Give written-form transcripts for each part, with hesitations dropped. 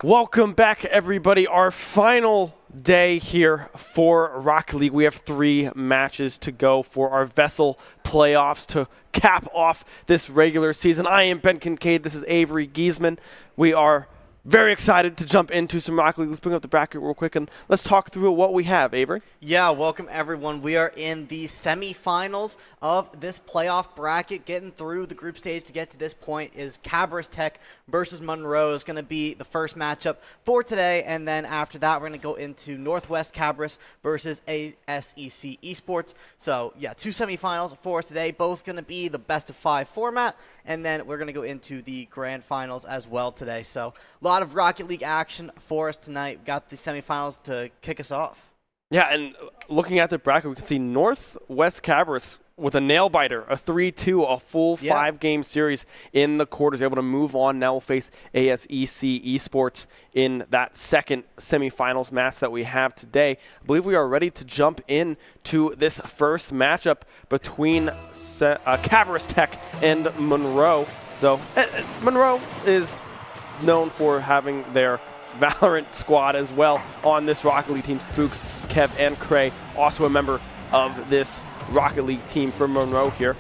Welcome back, everybody. Our final day here for Rocket League. We have 3 matches to go for our VESL playoffs to cap off this regular season. I am Ben Kincaid. This is Avery Giesman. We are very excited to jump into some Rocket League. Let's bring up the bracket real quick and let's talk through what we have, Avery. Yeah, welcome everyone. We are in the semifinals of this playoff bracket. Getting through the group stage to get to this point is Cabarrus Tech versus Monroe is going to be the first matchup for today. And then after that, we're going to go into Northwest Cabarrus versus ASEC Esports. So yeah, 2 semifinals for us today, both going to be the best of 5 format. And then we're going to go into the grand finals as well today. So a lot of Rocket League action for us tonight. We've got the semifinals to kick us off. Yeah, and looking at the bracket, we can see Northwest Cabarrus with a nail-biter, a 3-2, a full 5-game series in the quarters, able to move on. Now we'll face ASEC Esports in that second semifinals match that we have today. I believe we are ready to jump into this first matchup between Cabarrus Tech and Monroe. So Monroe is known for having their Valorant squad as well on this Rocket League team. Spooks, Kev, and Cray, also a member of this Rocket League team from Monroe here.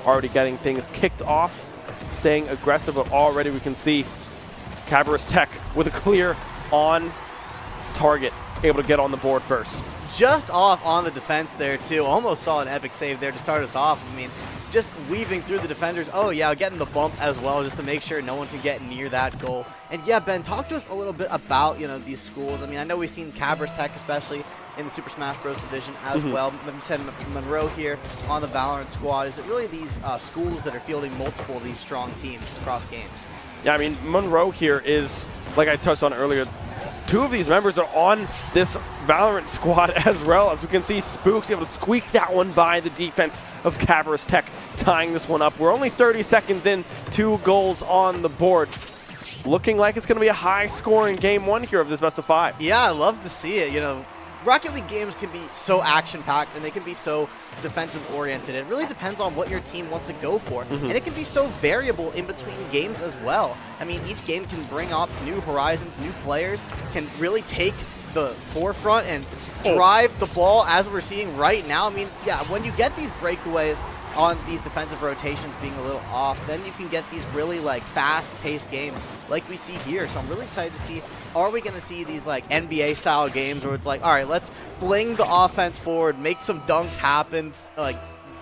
Already getting things kicked off, staying aggressive, but already we can see Cabarrus Tech with a clear on target, able to get on the board first. Just off on the defense there too. Almost saw an epic save there to start us off. I mean, just weaving through the defenders. Oh yeah, getting the bump as well just to make sure no one can get near that goal. And yeah, Ben, talk to us a little bit about, these schools. I mean, I know we've seen Cabarrus Tech especially in the Super Smash Bros. Division as well. You said Monroe here on the Valorant squad. Is it really these schools that are fielding multiple of these strong teams across games? Yeah, I mean, Monroe here is, like I touched on earlier, 2 of these members are on this Valorant squad as well. As we can see, Spooks able to squeak that one by the defense of Cabarrus Tech, tying this one up. We're only 30 seconds in, 2 goals on the board. Looking like it's going to be a high-scoring game 1 here of this best of 5. Yeah, I love to see it. Rocket League games can be so action-packed and they can be so defensive-oriented. It really depends on what your team wants to go for. And it can be so variable in between games as well. I mean, each game can bring up new horizons, new players, can really take the forefront and drive the ball as we're seeing right now. I mean, yeah, when you get these breakaways on these defensive rotations being a little off, then you can get these really fast-paced games like we see here. So I'm really excited to see, are we going to see these NBA-style games where it's all right, let's fling the offense forward, make some dunks happen,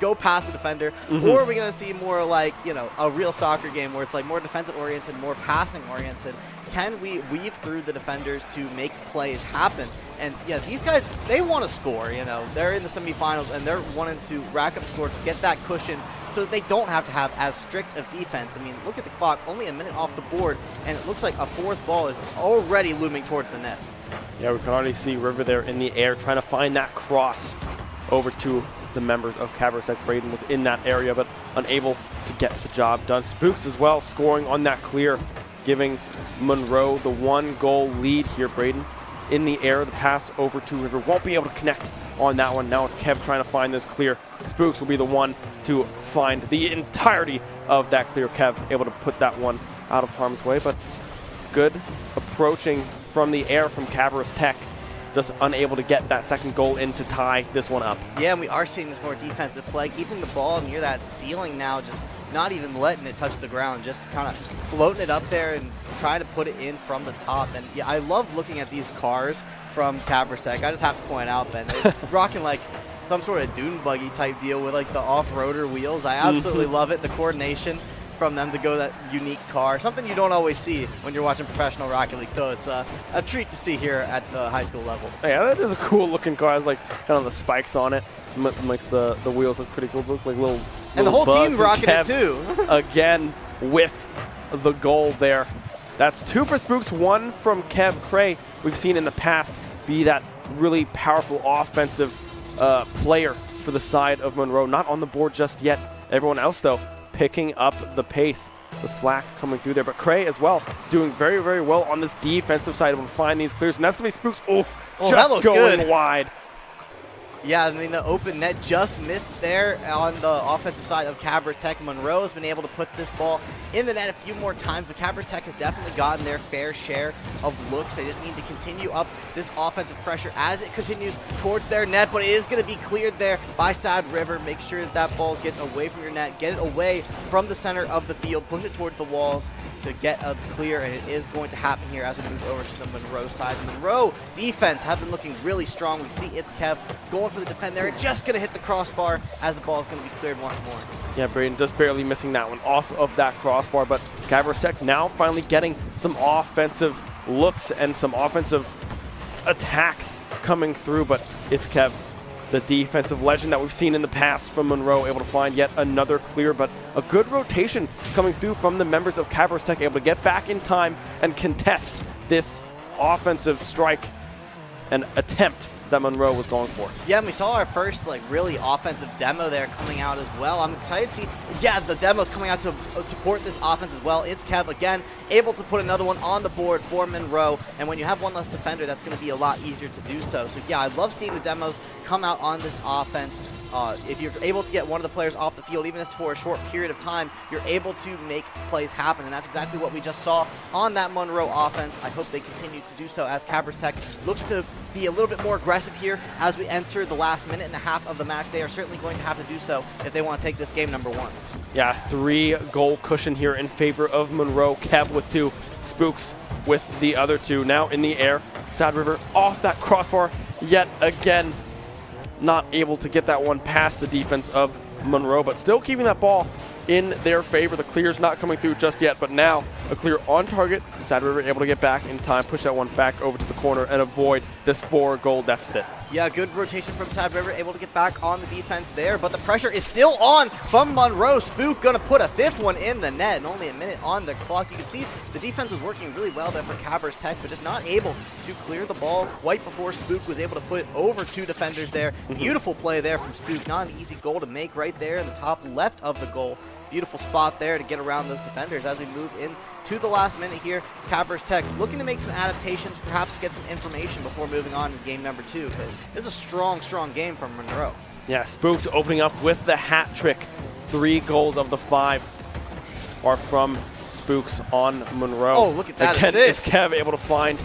go past the defender, or are we going to see more a real soccer game where it's more defensive-oriented, more passing-oriented? Can we weave through the defenders to make plays happen? And yeah, these guys, they want to score, They're in the semifinals and they're wanting to rack up score to get that cushion so that they don't have to have as strict of defense. I mean, look at the clock, only a minute off the board, and it looks like a 4th ball is already looming towards the net. Yeah, we can already see River there in the air trying to find that cross over to the members of Cabarrus Tech. Braden was in that area but unable to get the job done. Spooks as well scoring on that clear, giving Monroe the 1-goal lead here. Braden in the air, the pass over to River, won't be able to connect on that one. Now it's Kev trying to find this clear. Spooks will be the one to find the entirety of that clear. Kev able to put that one out of harm's way, but good approaching from the air from Cabarrus Tech. Just unable to get that 2nd goal in to tie this one up. Yeah, and we are seeing this more defensive play, keeping the ball near that ceiling now, just not even letting it touch the ground, just kind of floating it up there and trying to put it in from the top. And yeah, I love looking at these cars from Cabarrus Tech. I just have to point out, Ben, they're rocking some sort of dune buggy type deal with the off-roader wheels. I absolutely love it. The coordination from them to go that unique car, something you don't always see when you're watching professional Rocket League. So it's a treat to see here at the high school level. Yeah, that is a cool looking car. It's kind of the spikes on it. Makes the wheels look pretty cool. Look like little and the whole team rocking it too. Again with the goal there. That's 2 for Spooks, 1 from Kev. Cray, we've seen in the past, be that really powerful offensive player for the side of Monroe. Not on the board just yet. Everyone else, though, picking up the pace. The slack coming through there. But Cray as well, doing very, very well on this defensive side, able to find these clears. And that's going to be Spooks. Just that looks going good. wide. Yeah, I mean, the open net just missed there on the offensive side of Cabarrus Tech. Monroe has been able to put this ball in the net a few more times, but Cabarrus Tech has definitely gotten their fair share of looks. They just need to continue up this offensive pressure as it continues towards their net, but it is going to be cleared there by Sad River. Make sure that that ball gets away from your net, get it away from the center of the field, push it towards the walls to get a clear, and it is going to happen here as we move over to the Monroe side. The Monroe defense have been looking really strong. We see it's Kev going for the defend there, just going to hit the crossbar as the ball is going to be cleared once more. Yeah, Braden just barely missing that one off of that crossbar, but Cabarrus Tech now finally getting some offensive looks and some offensive attacks coming through, but it's Kev, the defensive legend that we've seen in the past from Monroe, able to find yet another clear, but a good rotation coming through from the members of Cabarrus Tech, able to get back in time and contest this offensive strike and attempt that Monroe was going for. Yeah, and we saw our first really offensive demo there coming out as well. I'm excited to see, the demo's coming out to support this offense as well. It's Kev again, able to put another one on the board for Monroe, and when you have one less defender, that's going to be a lot easier to do so. So yeah, I love seeing the demos come out on this offense. If you're able to get one of the players off the field, even if it's for a short period of time, you're able to make plays happen, and that's exactly what we just saw on that Monroe offense. I hope they continue to do so as Cabarrus Tech looks to be a little bit more aggressive here as we enter the last minute and a half of the match. They are certainly going to have to do so if they want to take this game number one. Yeah, 3-goal cushion here in favor of Monroe. Kev with 2, Spooks with the other 2. Now in the air, Sad River off that crossbar yet again. Not able to get that one past the defense of Monroe, but still keeping that ball in their favor. The clear's not coming through just yet, but now a clear on target. Sad River able to get back in time, push that one back over to the corner and avoid this 4-goal deficit. Yeah, good rotation from Sad River, able to get back on the defense there, but the pressure is still on from Monroe. Spook going to put a 5th one in the net, and only a minute on the clock. You can see the defense was working really well there for Cabarrus Tech, but just not able to clear the ball quite before Spook was able to put it over 2 defenders there. Beautiful play there from Spook. Not an easy goal to make right there in the top left of the goal. Beautiful spot there to get around those defenders as we move in to the last minute here. Cabarrus Tech looking to make some adaptations, perhaps get some information before moving on to game number 2, because this is a strong, strong game from Monroe. Yeah, Spooks opening up with the hat trick. 3 goals of the 5 are from Spooks on Monroe. Oh, look at that Again, assist. is Kev able to find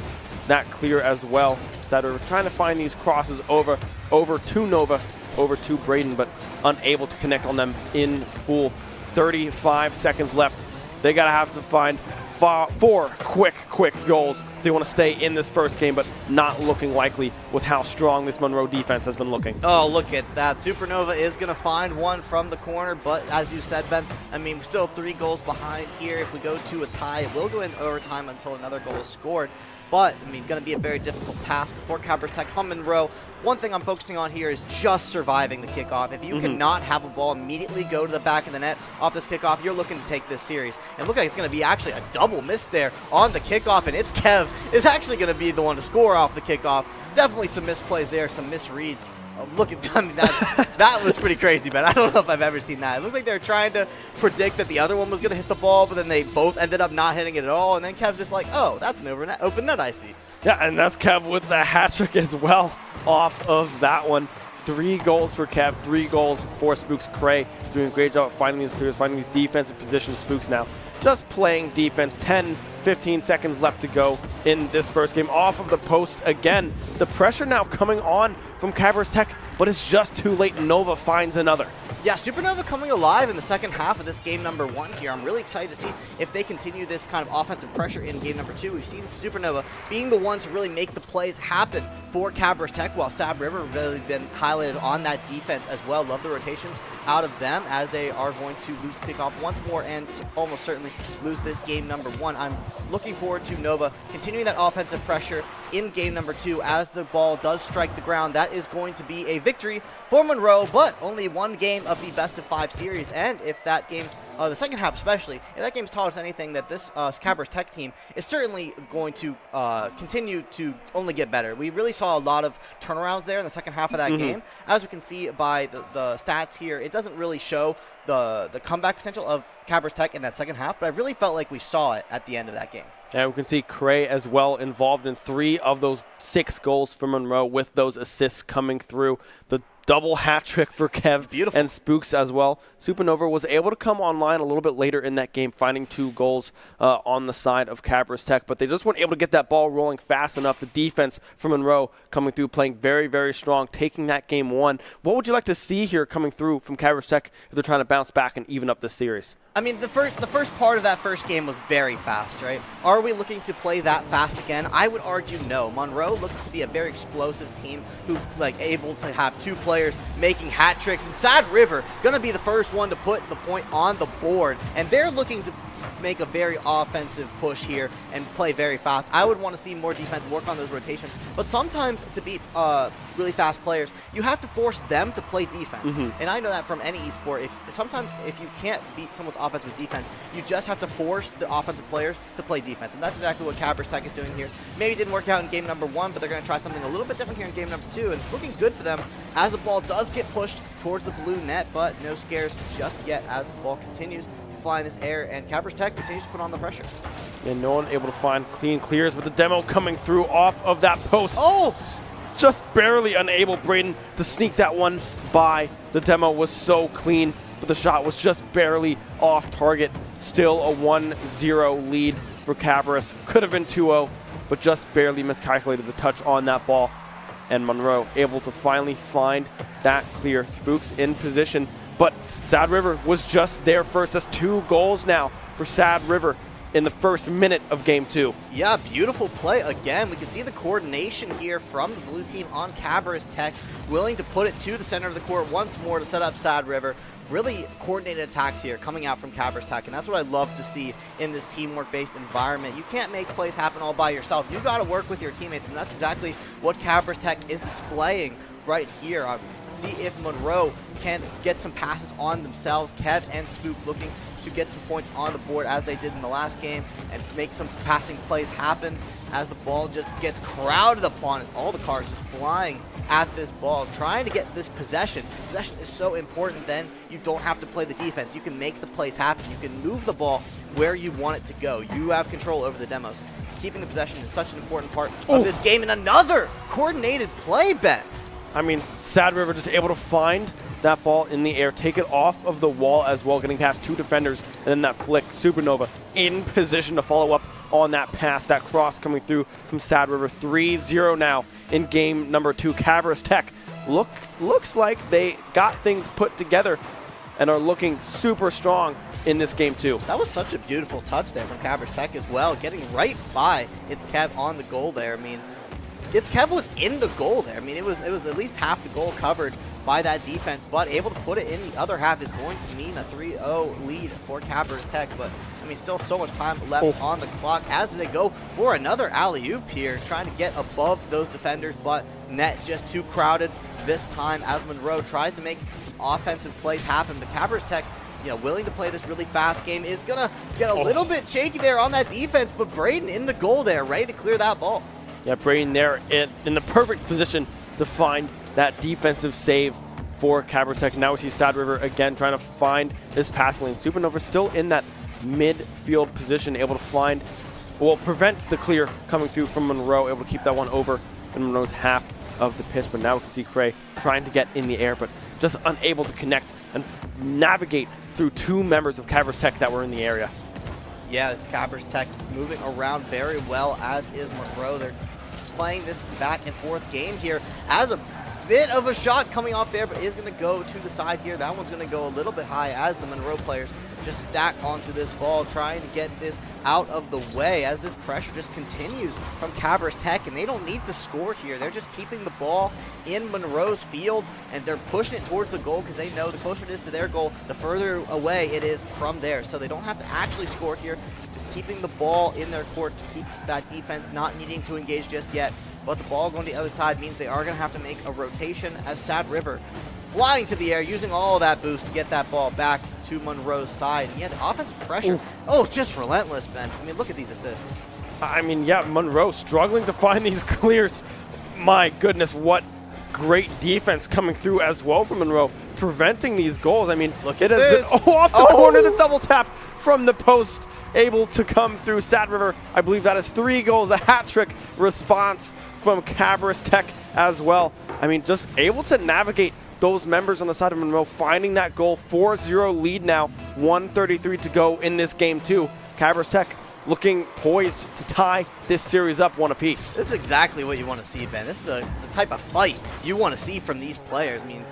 that clear as well. Sutter trying to find these crosses over to Nova, over to Braden, but unable to connect on them in full. 35 seconds left. They gotta have to find 4 quick goals if they want to stay in this first game, but not looking likely with how strong this Monroe defense has been looking. Oh, look at that. Supernova is going to find one from the corner, but as you said, Ben, I mean, we're still 3 goals behind here. If we go to a tie, it will go in overtime until another goal is scored. But, I mean, going to be a very difficult task for Cabarrus Tech from Monroe. One thing I'm focusing on here is just surviving the kickoff. If you cannot have a ball immediately go to the back of the net off this kickoff, you're looking to take this series. And it looks like it's going to be actually a double miss there on the kickoff, and it's Kev is actually going to be the one to score off the kickoff. Definitely some misplays there, some misreads. Look at, I mean, that was pretty crazy, man. I don't know if I've ever seen that. It looks like they were trying to predict that the other one was going to hit the ball, but then they both ended up not hitting it at all. And then Kev's just like, oh, that's an open net I see. Yeah, and that's Kev with the hat trick as well off of that one. 3 goals for Kev, 3 goals for Spooks. Cray doing a great job finding these players, finding these defensive positions. Spooks now just playing defense. 10-15 seconds left to go in this first game. Off of the post again. The pressure now coming on from Cabarrus Tech, but it's just too late. Nova finds another. Yeah, Supernova coming alive in the second half of this game number 1 here. I'm really excited to see if they continue this kind of offensive pressure in game number 2. We've seen Supernova being the one to really make the plays happen for Cabarrus Tech, while Sad River really been highlighted on that defense as well. Love the rotations out of them as they are going to lose the kickoff once more and almost certainly lose this game number 1. I'm looking forward to Nova continuing that offensive pressure in game number 2 as the ball does strike the ground. That is going to be a victory for Monroe, but only 1 game of the best of 5 series. And if that game, the second half especially, if that game's taught us anything, that this Cabarrus Tech team is certainly going to continue to only get better. We really saw a lot of turnarounds there in the second half of that game. As we can see by the stats here, it doesn't really show the comeback potential of Cabarrus Tech in that second half, but I really felt like we saw it at the end of that game. And we can see Cray as well involved in 3 of those 6 goals for Monroe, with those assists coming through. The double hat trick for Kev. Beautiful. And Spooks as well. Supernova was able to come online a little bit later in that game, finding 2 goals on the side of Cabarrus Tech, but they just weren't able to get that ball rolling fast enough. The defense for Monroe coming through, playing very, very strong, taking that game 1. What would you like to see here coming through from Cabarrus Tech if they're trying to bounce back and even up this series? I mean, the first part of that first game was very fast, right? Are we looking to play that fast again? I would argue no. Monroe looks to be a very explosive team who, able to have 2 players making hat tricks. And Sad River going to be the first one to put the point on the board. And they're looking to make a very offensive push here and play very fast. I would want to see more defense, work on those rotations. But sometimes to beat really fast players, you have to force them to play defense. And I know that from any esport. Sometimes if you can't beat someone's offense with defense, you just have to force the offensive players to play defense. And that's exactly what Cabarrus Tech is doing here. Maybe it didn't work out in game number 1, but they're going to try something a little bit different here in game number 2. And it's looking good for them as the ball does get pushed towards the blue net, but no scares just yet as the ball continues fly in this air, and Cabarrus Tech continues to put on the pressure. And no one able to find clean clears, but the demo coming through off of that post. Oh! Just barely unable, Braden, to sneak that one by. The demo was so clean, but the shot was just barely off target. Still a 1-0 lead for Cabarrus. Could have been 2-0, but just barely miscalculated the touch on that ball. And Monroe able to finally find that clear. Spooks in position, but Sad River was just there first. That's 2 goals now for Sad River in the first minute of game 2. Yeah, beautiful play again. We can see the coordination here from the blue team on Cabarrus Tech, willing to put it to the center of the court once more to set up Sad River. Really coordinated attacks here coming out from Cabarrus Tech, and that's what I love to see in this teamwork-based environment. You can't make plays happen all by yourself. You got to work with your teammates, and that's exactly what Cabarrus Tech is displaying right here. See if Monroe can get some passes on themselves. Kev and Spook looking to get some points on the board as they did in the last game and make some passing plays happen as the ball just gets crowded upon as all the cars just flying at this ball, trying to get this possession. Possession is so important, then you don't have to play the defense. You can make the plays happen. You can move the ball where you want it to go. You have control over the demos. Keeping the possession is such an important part of this game, and another coordinated play, Ben. I mean, Sad River just able to find that ball in the air, take it off of the wall as well, getting past 2 defenders, and then that flick. Supernova in position to follow up on that pass, that cross coming through from Sad River. 3-0 now in game number 2. Cabarrus Tech looks like they got things put together and are looking super strong in this game 2. That was such a beautiful touch there from Cabarrus Tech as well, getting right by its Kev on the goal there. I mean, its Kev was in the goal there. I mean, it was at least half the goal covered by that defense, but able to put it in the other half is going to mean a 3-0 lead for Cabarrus Tech. But I mean, still so much time left on the clock as they go for another alley-oop here, trying to get above those defenders, but net's just too crowded this time as Monroe tries to make some offensive plays happen. But Cabarrus Tech, willing to play this really fast game, is gonna get a little bit shaky there on that defense, but Braden in the goal there, ready to clear that ball. Yeah, Braden there in the perfect position to find that defensive save for Cabarrus Tech. Now we see Sad River again trying to find this passing lane. Supernova still in that midfield position, able to prevent the clear coming through from Monroe, able to keep that one over in Monroe's half of the pitch. But now we can see Cray trying to get in the air, but just unable to connect and navigate through 2 members of Cabarrus Tech that were in the area. Yeah, it's Cabarrus Tech moving around very well, as is Monroe. They're playing this back and forth game here as a bit of a shot coming off there, but is going to go to the side here. That one's going to go a little bit high as the Monroe players just stack onto this ball, trying to get this out of the way as this pressure just continues from Cabarrus Tech, and they don't need to score here. They're just keeping the ball in Monroe's field, and they're pushing it towards the goal because they know the closer it is to their goal, the further away it is from there. So they don't have to actually score here, just keeping the ball in their court to keep that defense not needing to engage just yet. But the ball going to the other side means they are going to have to make a rotation as Sad River flying to the air, using all that boost to get that ball back to Monroe's side. And yeah, the offensive pressure, just relentless, Ben. I mean, look at these assists. I mean, yeah, Monroe struggling to find these clears. My goodness, what great defense coming through as well from Monroe, preventing these goals. I mean, Look it at has this. been off the corner, the double tap from the post, able to come through Sad River. I believe that is 3 goals, a hat trick response from Cabarrus Tech as well. I mean, just able to navigate those members on the side of Monroe, finding that goal. 4-0 lead now, 1:33 to go in this game too. Cabarrus Tech looking poised to tie this series up 1 apiece. This is exactly what you want to see, Ben. This is the type of fight you want to see from these players. I mean,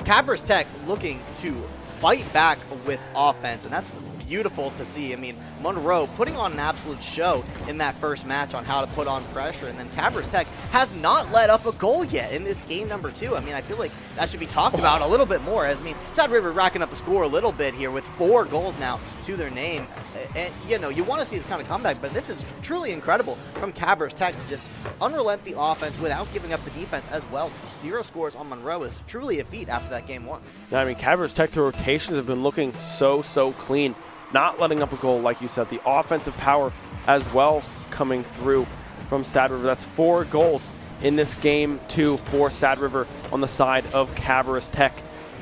Cabarrus Tech looking to fight back with offense, and that's beautiful to see. I mean, Monroe putting on an absolute show in that first match on how to put on pressure, and then Cabarrus Tech has not let up a goal yet in this game number 2. I mean, I feel like that should be talked about a little bit more. As I mean, Sad River racking up the score a little bit here with 4 goals now to their name. And, you know, you want to see this kind of comeback, but this is truly incredible from Cabarrus Tech to just unrelent the offense without giving up the defense as well. 0 scores on Monroe is truly a feat after that game 1. I mean, Cabarrus Tech, the rotations have been looking so clean. Not letting up a goal, like you said. The offensive power as well coming through from Sad River. That's 4 goals in this game 2 for Sad River on the side of Cabarrus Tech.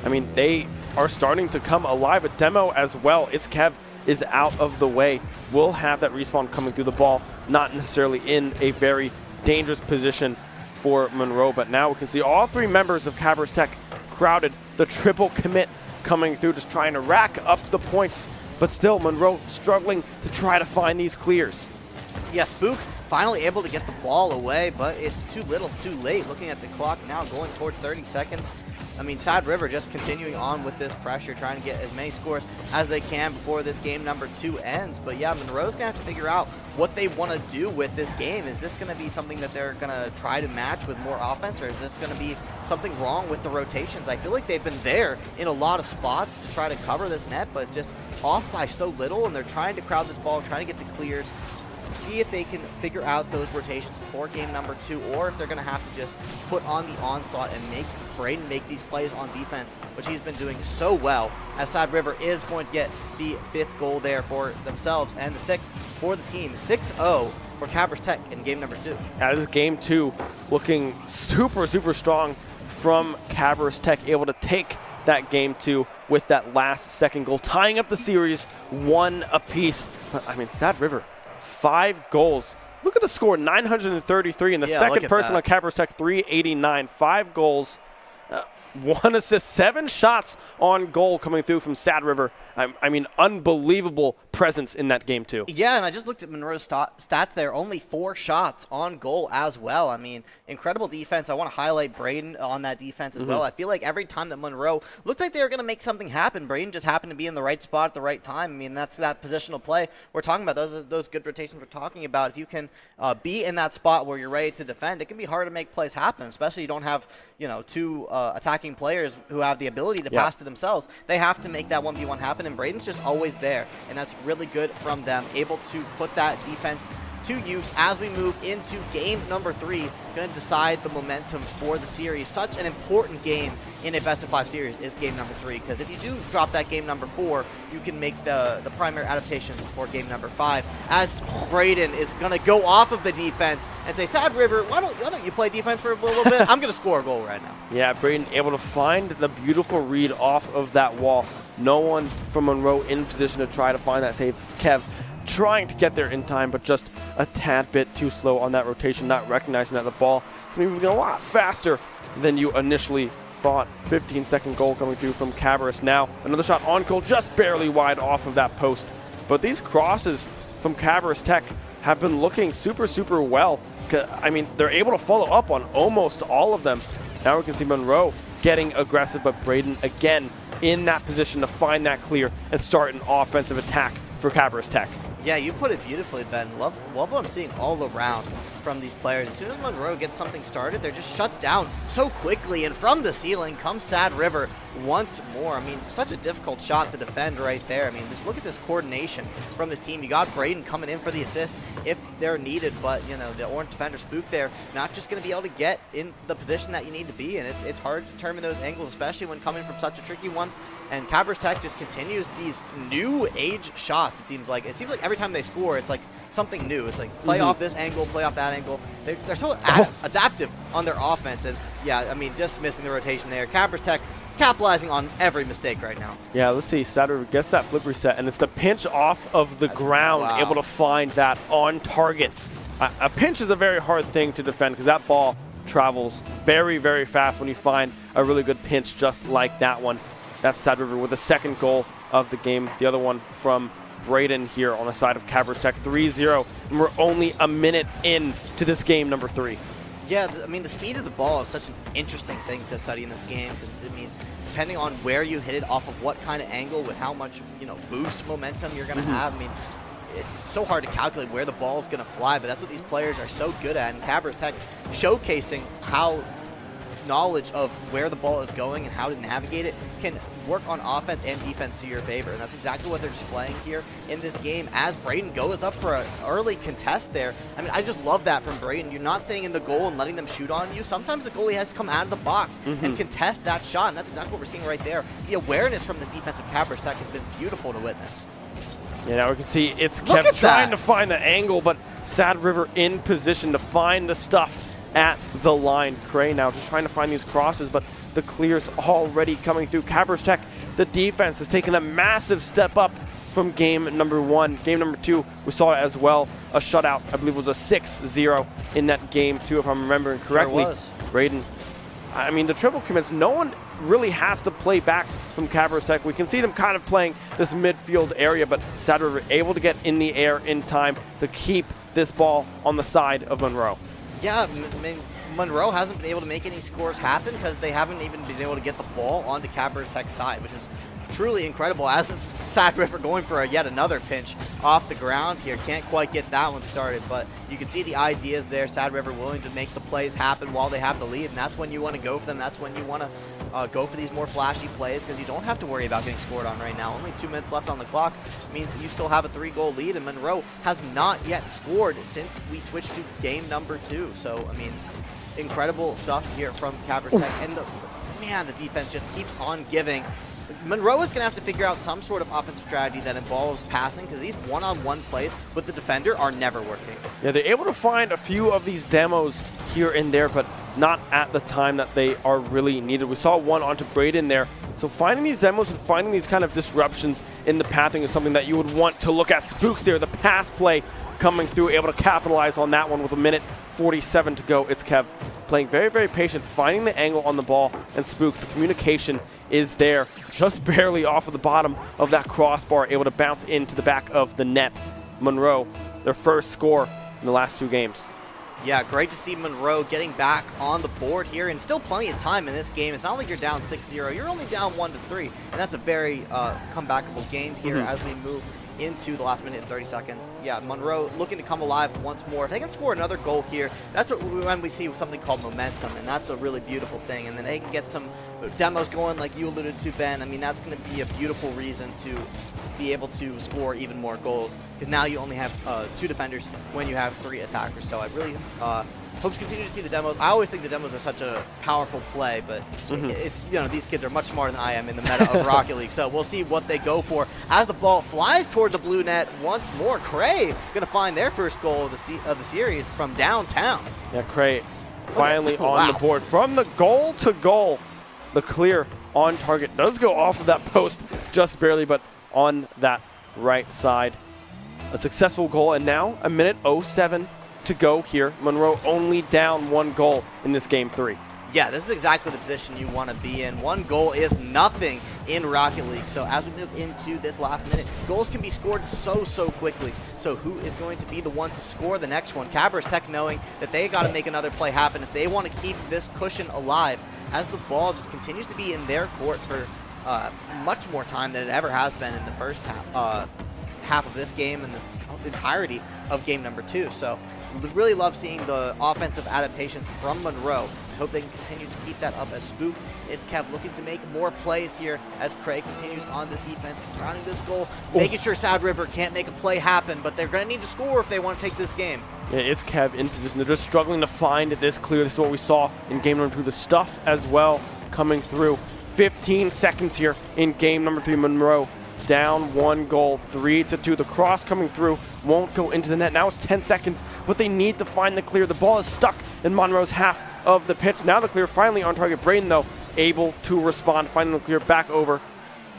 I mean, they are starting to come alive. A demo as well. It's Kev is out of the way. We'll have that respawn coming through the ball. Not necessarily in a very dangerous position for Monroe, but now we can see all 3 members of Cabarrus Tech crowded. The triple commit coming through, just trying to rack up the points. But still, Monroe struggling to try to find these clears. Yeah, Spook finally able to get the ball away, but it's too little too late. Looking at the clock now, going towards 30 seconds. I mean, Sad River just continuing on with this pressure, trying to get as many scores as they can before this game number 2 ends. But yeah, Monroe's going to have to figure out what they want to do with this game. Is this going to be something that they're going to try to match with more offense, or is this going to be something wrong with the rotations? I feel like they've been there in a lot of spots to try to cover this net, but it's just off by so little, and they're trying to crowd this ball, trying to get the clears. See if they can figure out those rotations for game number 2, or if they're going to have to just put on the onslaught and make Braden make these plays on defense, which he's been doing so well, as Sad River is going to get the 5th goal there for themselves and the 6th for the team. 6-0 for Cabarrus Tech in game number 2. Yeah, this is game 2 looking super strong from Cabarrus Tech, able to take that game 2 with that last second goal, tying up the series 1 apiece. But I mean, Sad River, 5 goals. Look at the score, 933, and the second person on Cabarrus Tech, 389. 5 goals, 1 assist, 7 shots on goal coming through from Sad River. I mean, unbelievable presence in that game too. Yeah, and I just looked at Monroe's stats there. Only 4 shots on goal as well. I mean, incredible defense. I want to highlight Braden on that defense as well. I feel like every time that Monroe looked like they were going to make something happen, Braden just happened to be in the right spot at the right time. I mean, that's that positional play we're talking about. Those good rotations we're talking about. If you can be in that spot where you're ready to defend, it can be hard to make plays happen, especially you don't have, you know, 2 attacking players who have the ability to pass to themselves. They have to make that 1v1 happen, and Braden's just always there, and that's really good from them, able to put that defense to use as we move into game number 3. Going to decide the momentum for the series. Such an important game in a best-of-5 series is game number 3, because if you do drop that game number 4, you can make the primary adaptations for game number 5, as Braden is going to go off of the defense and say, Sad River, why don't you play defense for a little bit? I'm going to score a goal right now. Yeah, Braden able to find the beautiful read off of that wall. No one from Monroe in position to try to find that save. Kev trying to get there in time, but just a tad bit too slow on that rotation, not recognizing that the ball is moving a lot faster than you initially thought. 15-second goal coming through from Cabarrus. Now another shot on goal, just barely wide off of that post. But these crosses from Cabarrus Tech have been looking super well. I mean, they're able to follow up on almost all of them. Now we can see Monroe getting aggressive, but Braden again in that position to find that clear and start an offensive attack for Cabarrus Tech. Yeah, you put it beautifully, Ben. Love what I'm seeing all around from these players. As soon as Monroe gets something started, they're just shut down so quickly, and from the ceiling comes Sad River once more. I mean, such a difficult shot to defend right there. I mean, just look at this coordination from this team. You got Braden coming in for the assist if they're needed, but, you know, the orange defender Spook there, not just going to be able to get in the position that you need to be, and it's hard to determine those angles, especially when coming from such a tricky one. And Cabarrus Tech just continues these new age shots, it seems like. It seems like every time they score, it's like something new. It's like play off this angle, play off that angle. They're so adaptive on their offense. And yeah, I mean, just missing the rotation there. Cabarrus Tech capitalizing on every mistake right now. Yeah, let's see. Sad River gets that flip reset, and it's the pinch off of the ground, wow. able to find that on target. A pinch is a very hard thing to defend because that ball travels very, very fast when you find a really good pinch just like that one. That's Sad River with the second goal of the game. The other one from Braden here on the side of Cabarrus Tech, 3-0, and we're only a minute in to this game number 3. Yeah, I mean, the speed of the ball is such an interesting thing to study in this game because, I mean, depending on where you hit it, off of what kind of angle, with how much, boost momentum you're going to have, I mean, it's so hard to calculate where the ball is going to fly, but that's what these players are so good at. And Cabarrus Tech showcasing how knowledge of where the ball is going and how to navigate it can work on offense and defense to your favor. And that's exactly what they're displaying here in this game as Braden goes up for an early contest there. I mean, I just love that from Braden. You're not staying in the goal and letting them shoot on you. Sometimes the goalie has to come out of the box and contest that shot, and that's exactly what we're seeing right there. The awareness from this defensive Cabarrus Tech has been beautiful to witness. Yeah, now we can see it's kept trying to find the angle, but Sad River in position to find the stuff at the line. Cray now just trying to find these crosses, but the clear's already coming through. Cabarrus Tech, the defense has taken a massive step up from game number 1. Game number 2, we saw it as well, a shutout. I believe it was a 6-0 in that game too, if I'm remembering correctly. Sure was. Braden, I mean, the triple commits, no one really has to play back from Cabarrus Tech. We can see them kind of playing this midfield area, but Sad River able to get in the air in time to keep this ball on the side of Monroe. Yeah, I mean, Monroe hasn't been able to make any scores happen because they haven't even been able to get the ball onto Cabarrus Tech's side, which is truly incredible. As Sad River going for yet another pinch off the ground here. Can't quite get that one started, but you can see the ideas there. Sad River willing to make the plays happen while they have the lead, and that's when you want to go for them. That's when you want to go for these more flashy plays because you don't have to worry about getting scored on right now. Only 2 minutes left on the clock means that you still have a 3-goal lead, and Monroe has not yet scored since we switched to game number 2. So, I mean, incredible stuff here from Cabarrus Tech, and the defense just keeps on giving. Monroe is going to have to figure out some sort of offensive strategy that involves passing because these one-on-one plays with the defender are never working. Yeah, they're able to find a few of these demos here and there, but not at the time that they are really needed. We saw one onto Braden there. So finding these demos and finding these kind of disruptions in the pathing is something that you would want to look at. Spooks there, the pass play coming through, able to capitalize on that one with 1:47 to go. It's Kev playing very, very patient, finding the angle on the ball, and Spooks, the communication is there, just barely off of the bottom of that crossbar, able to bounce into the back of the net. Monroe, their first score in the last 2 games. Yeah, great to see Monroe getting back on the board here, and still plenty of time in this game. It's not like you're down 6-0. You're only down 1-3, and that's a very comebackable game here as we move into the last minute and 30 seconds. Yeah, Monroe looking to come alive once more. If they can score another goal here, that's when we see something called momentum, and that's a really beautiful thing. And then they can get some demos going like you alluded to, Ben. I mean, that's going to be a beautiful reason to be able to score even more goals, because now you only have 2 defenders when you have 3 attackers. So I really hope to continue to see the demos. I always think the demos are such a powerful play, but these kids are much smarter than I am in the meta of Rocket League. So we'll see what they go for as the ball flies toward the blue net once more. Cray going to find their first goal of the series from downtown. Yeah, Cray finally on the board from the goal to goal. The clear on target does go off of that post just barely, but on that right side. A successful goal, and now 1:07 to go here. Monroe only down 1 goal in this game 3. Yeah, this is exactly the position you want to be in. 1 goal is nothing in Rocket League. So as we move into this last minute, goals can be scored so quickly. So who is going to be the one to score the next one? Cabarrus Tech knowing that they got to make another play happen if they want to keep this cushion alive, as the ball just continues to be in their court for much more time than it ever has been in the first half of this game and the entirety of game number 2. So really love seeing the offensive adaptations from Monroe. I hope they can continue to keep that up as Spook. It's Kev looking to make more plays here as Craig continues on this defense, crowning this goal, making sure Sad River can't make a play happen, but they're going to need to score if they want to take this game. Yeah, it's Kev in position. They're just struggling to find this clear. This is what we saw in game number 2. The stuff as well coming through. 15 seconds here in game number 3. Monroe down 1 goal, 3-2. The cross coming through won't go into the net. Now it's 10 seconds, but they need to find the clear. The ball is stuck in Monroe's half of the pitch. Now the clear finally on target. Braden, though, able to respond, finding the clear back over.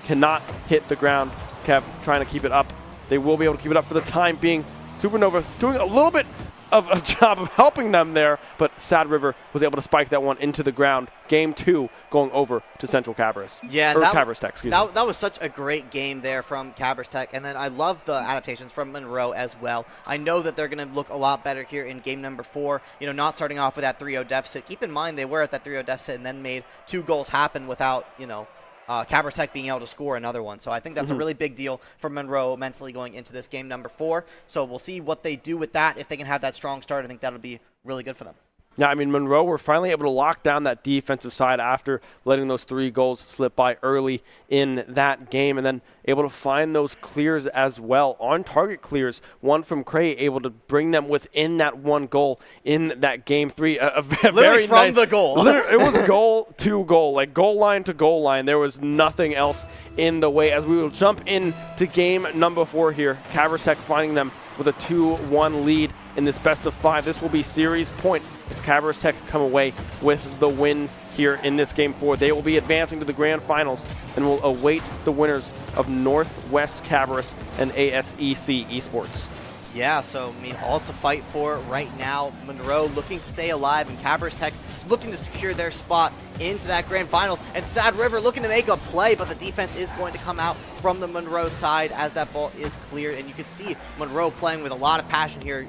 Cannot hit the ground. Kev trying to keep it up. They will be able to keep it up for the time being. Supernova doing a little bit of a job of helping them there, but Sad River was able to spike that one into the ground. Game 2 going over to Central Cabarrus. Yeah, or Cabarrus Tech, excuse me. That was such a great game there from Cabarrus Tech, and then I love the adaptations from Monroe as well. I know that they're going to look a lot better here in game number 4, you know, not starting off with that 3-0 deficit. Keep in mind they were at that 3-0 deficit and then made 2 goals happen without, you know, Cabarrus Tech being able to score another one. So I think that's a really big deal for Monroe mentally going into this game number 4. So we'll see what they do with that. If they can have that strong start, I think that'll be really good for them. Yeah, I mean, Monroe were finally able to lock down that defensive side after letting those 3 goals slip by early in that game, and then able to find those clears as well. On-target clears, one from Cray, able to bring them within that 1 goal in that game 3. Literally from the goal. It was goal to goal, like goal line to goal line. There was nothing else in the way. As we will jump into game number 4 here, Cabarrus Tech finding them with a 2-1 lead in this best of 5. This will be series point if Cabarrus Tech come away with the win here in this game 4. They will be advancing to the grand finals and will await the winners of Northwest Cabarrus and ASEC Esports. Yeah, so, I mean, all to fight for right now. Monroe looking to stay alive, and Cabarrus Tech looking to secure their spot into that grand finals. And Sad River looking to make a play, but the defense is going to come out from the Monroe side as that ball is cleared. And you can see Monroe playing with a lot of passion here,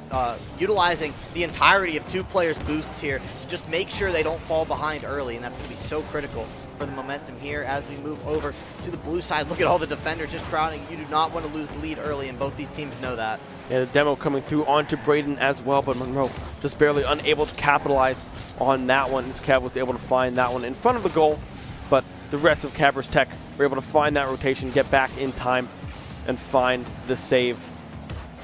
utilizing the entirety of 2 players' boosts here to just make sure they don't fall behind early, and that's going to be so critical for the momentum here as we move over to the blue side. Look at all the defenders just crowding. You do not want to lose the lead early, and both these teams know that. Yeah, the demo coming through onto Braden as well, but Monroe just barely unable to capitalize on that one. As Cav was able to find that one in front of the goal, but the rest of Cabarrus Tech were able to find that rotation, get back in time, and find the save.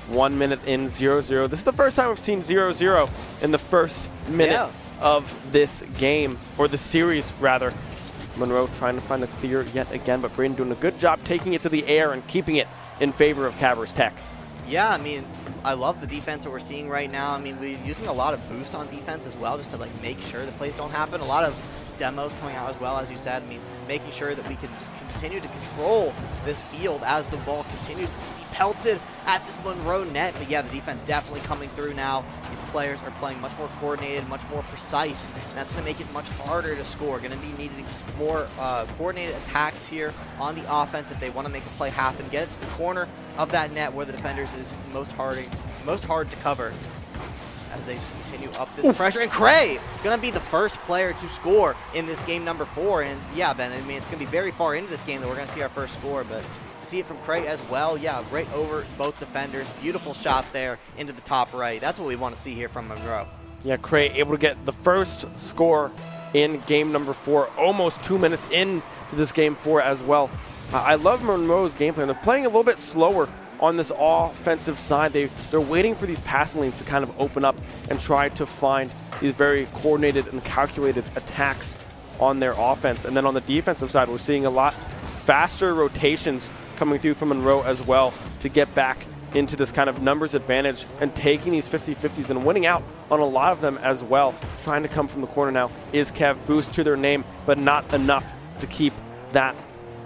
1 minute in, 0-0. This is the first time we've seen 0-0 in the first minute of this game, or the series rather. Monroe trying to find the clear yet again, but Braden doing a good job taking it to the air and keeping it in favor of Cabarrus Tech. Yeah, I mean, I love the defense that we're seeing right now. I mean, we're using a lot of boost on defense as well, just to like make sure the plays don't happen. A lot of demos coming out as well, as you said. I mean, making sure that we can just continue to control this field as the ball continues to just be pelted at this Monroe net. But yeah, the defense definitely coming through now. These players are playing much more coordinated, much more precise, and that's going to make it much harder to score. Going to be needing more coordinated attacks here on the offense if they want to make a play happen. Get it to the corner of that net where the defenders is most hard to cover, as they just continue up this pressure. And Cray going to be the first player to score in this game number 4. And yeah, Ben, I mean, it's going to be very far into this game that we're going to see our first score, but to see it from Cray as well, yeah, right over both defenders. Beautiful shot there into the top right. That's what we want to see here from Monroe. Yeah, Cray able to get the first score in game number 4, almost 2 minutes into this game 4 as well. I love Monroe's game plan. They're playing a little bit slower on this offensive side. They're waiting for these passing lanes to kind of open up and try to find these very coordinated and calculated attacks on their offense. And then on the defensive side, we're seeing a lot faster rotations coming through from Monroe as well to get back into this kind of numbers advantage and taking these 50-50s and winning out on a lot of them as well. Trying to come from the corner now is Kev. Boost to their name, but not enough to keep that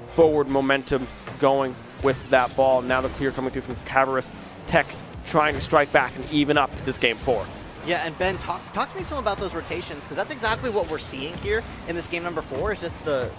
forward momentum going with that ball. Now the clear coming through from Cabarrus Tech, trying to strike back and even up this game 4. Yeah, and Ben, talk to me some about those rotations, because that's exactly what we're seeing here in this game number 4, is just the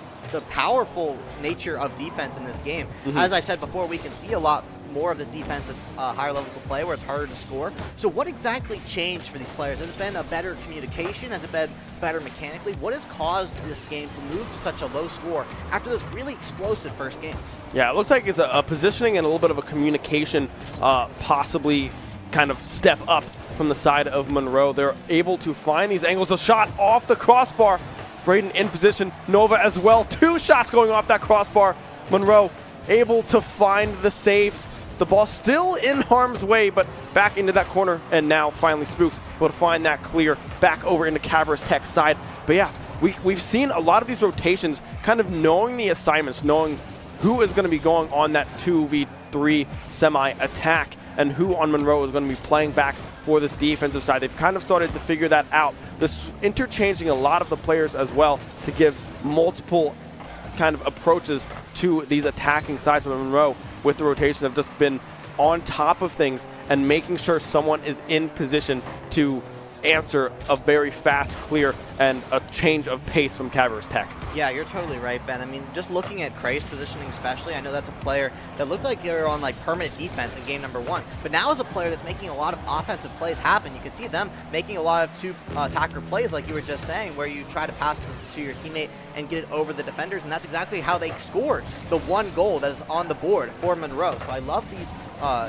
powerful nature of defense in this game. As I've said before, we can see a lot more of this defense at higher levels of play where it's harder to score. So what exactly changed for these players? Has it been a better communication? Has it been better mechanically? What has caused this game to move to such a low score after those really explosive first games? Yeah, it looks like it's a positioning and a little bit of a communication possibly kind of step up from the side of Monroe. They're able to find these angles. The shot off the crossbar. Braden in position. Nova as well. 2 shots going off that crossbar. Monroe able to find the saves. The ball still in harm's way, but back into that corner, and now finally Spooks able to find that clear back over into Cabarrus Tech's side. But yeah, we've seen a lot of these rotations, kind of knowing the assignments, knowing who is going to be going on that 2v3 semi-attack and who on Monroe is going to be playing back for this defensive side. They've kind of started to figure that out. This interchanging a lot of the players as well to give multiple kind of approaches to these attacking sides from Monroe with the rotations have just been on top of things and making sure someone is in position to answer a very fast, clear, and a change of pace from Cabarrus Tech. Yeah, you're totally right, Ben. I mean, just looking at Cray's positioning especially, I know that's a player that looked like they were on like permanent defense in game number 1, but now is a player that's making a lot of offensive plays happen. You can see them making a lot of two-attacker plays like you were just saying, where you try to pass to your teammate and get it over the defenders, and that's exactly how they scored the 1 goal that is on the board for Monroe. So I love these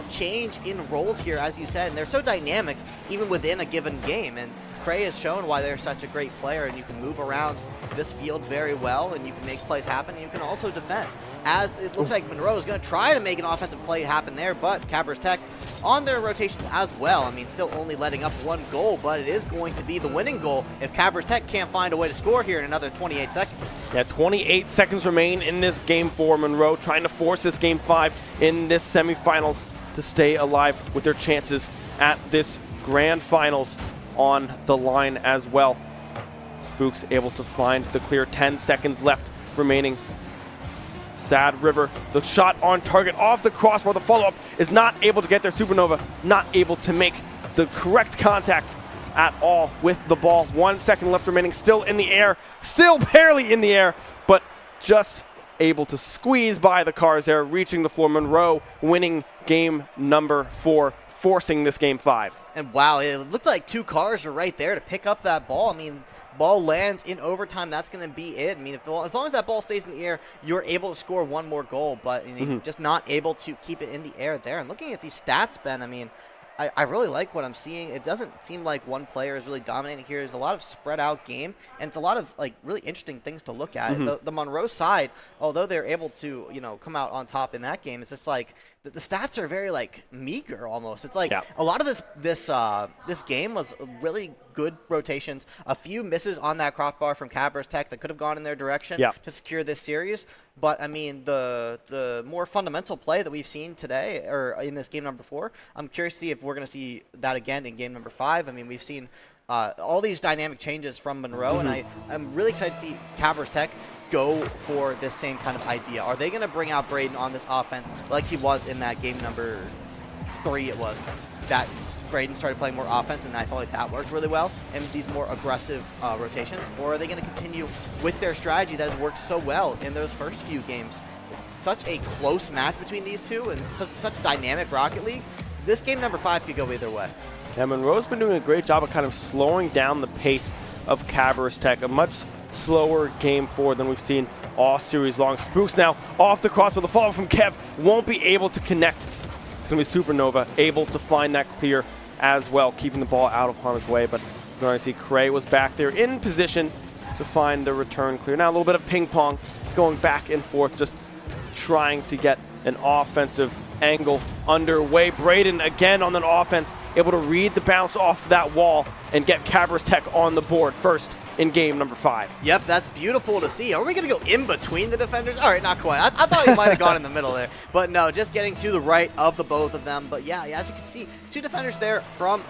change in roles here, as you said, and they're so dynamic even within a given game. And Cray has shown why they're such a great player, and you can move around this field very well, and you can make plays happen, and you can also defend. As it looks like Monroe is going to try to make an offensive play happen there, but Cabarrus Tech on their rotations as well. I mean, still only letting up 1 goal, but it is going to be the winning goal if Cabarrus Tech can't find a way to score here in another 28 seconds. Yeah, 28 seconds remain in this game for Monroe, trying to force this game 5 in this semifinals to stay alive with their chances at this grand finals on the line as well. Spooks able to find the clear. 10 seconds left remaining. Sad River, the shot on target off the crossbar. The follow-up is not able to get there. Supernova not able to make the correct contact at all with the ball. 1 second left remaining, still in the air, still barely in the air, but just able to squeeze by the cars there, reaching the floor. Monroe winning game number 4, forcing this game 5. And wow, it looked like 2 cars were right there to pick up that ball. I mean, ball lands in overtime, that's going to be it. I mean, as long as that ball stays in the air, you're able to score 1 more goal, but you're just not able to keep it in the air there. And looking at these stats, Ben, I mean, I really like what I'm seeing. It doesn't seem like one player is really dominating here. There's a lot of spread out game, and it's a lot of like really interesting things to look at. The Monroe side, although they're able to come out on top in that game, it's just like the stats are very like meager almost. It's like a lot of this game was really good rotations. A few misses on that crossbar from Cabarrus Tech that could have gone in their direction to secure this series. But I mean, the more fundamental play that we've seen today, or in this game number 4, I'm curious to see if we're going to see that again in game number 5. I mean, we've seen all these dynamic changes from Monroe, and I'm really excited to see Cabarrus Tech go for this same kind of idea. Are they going to bring out Braden on this offense like he was in that game number 3? It was that Braden started playing more offense, and I felt like that worked really well in these more aggressive rotations. Or are they going to continue with their strategy that has worked so well in those first few games? It's such a close match between these two, and such dynamic Rocket League. This game number 5 could go either way. Yeah, Monroe's been doing a great job of kind of slowing down the pace of Cabarrus Tech. A much slower game 4 than we've seen all series long. Spooks now off the cross with a follow from Kev. Won't be able to connect. It's going to be Supernova able to find that clear as well, keeping the ball out of harm's way. But you're going to see Cray was back there in position to find the return clear. Now a little bit of ping pong going back and forth, just trying to get an offensive angle underway. Braden again on an offense, able to read the bounce off that wall and get Cabarrus Tech on the board first in game number 5. Yep, that's beautiful to see. Are we going to go in between the defenders? All right, not quite. I thought he might have gone in the middle there. But no, just getting to the right of the both of them. But yeah, as you can see, 2 defenders there from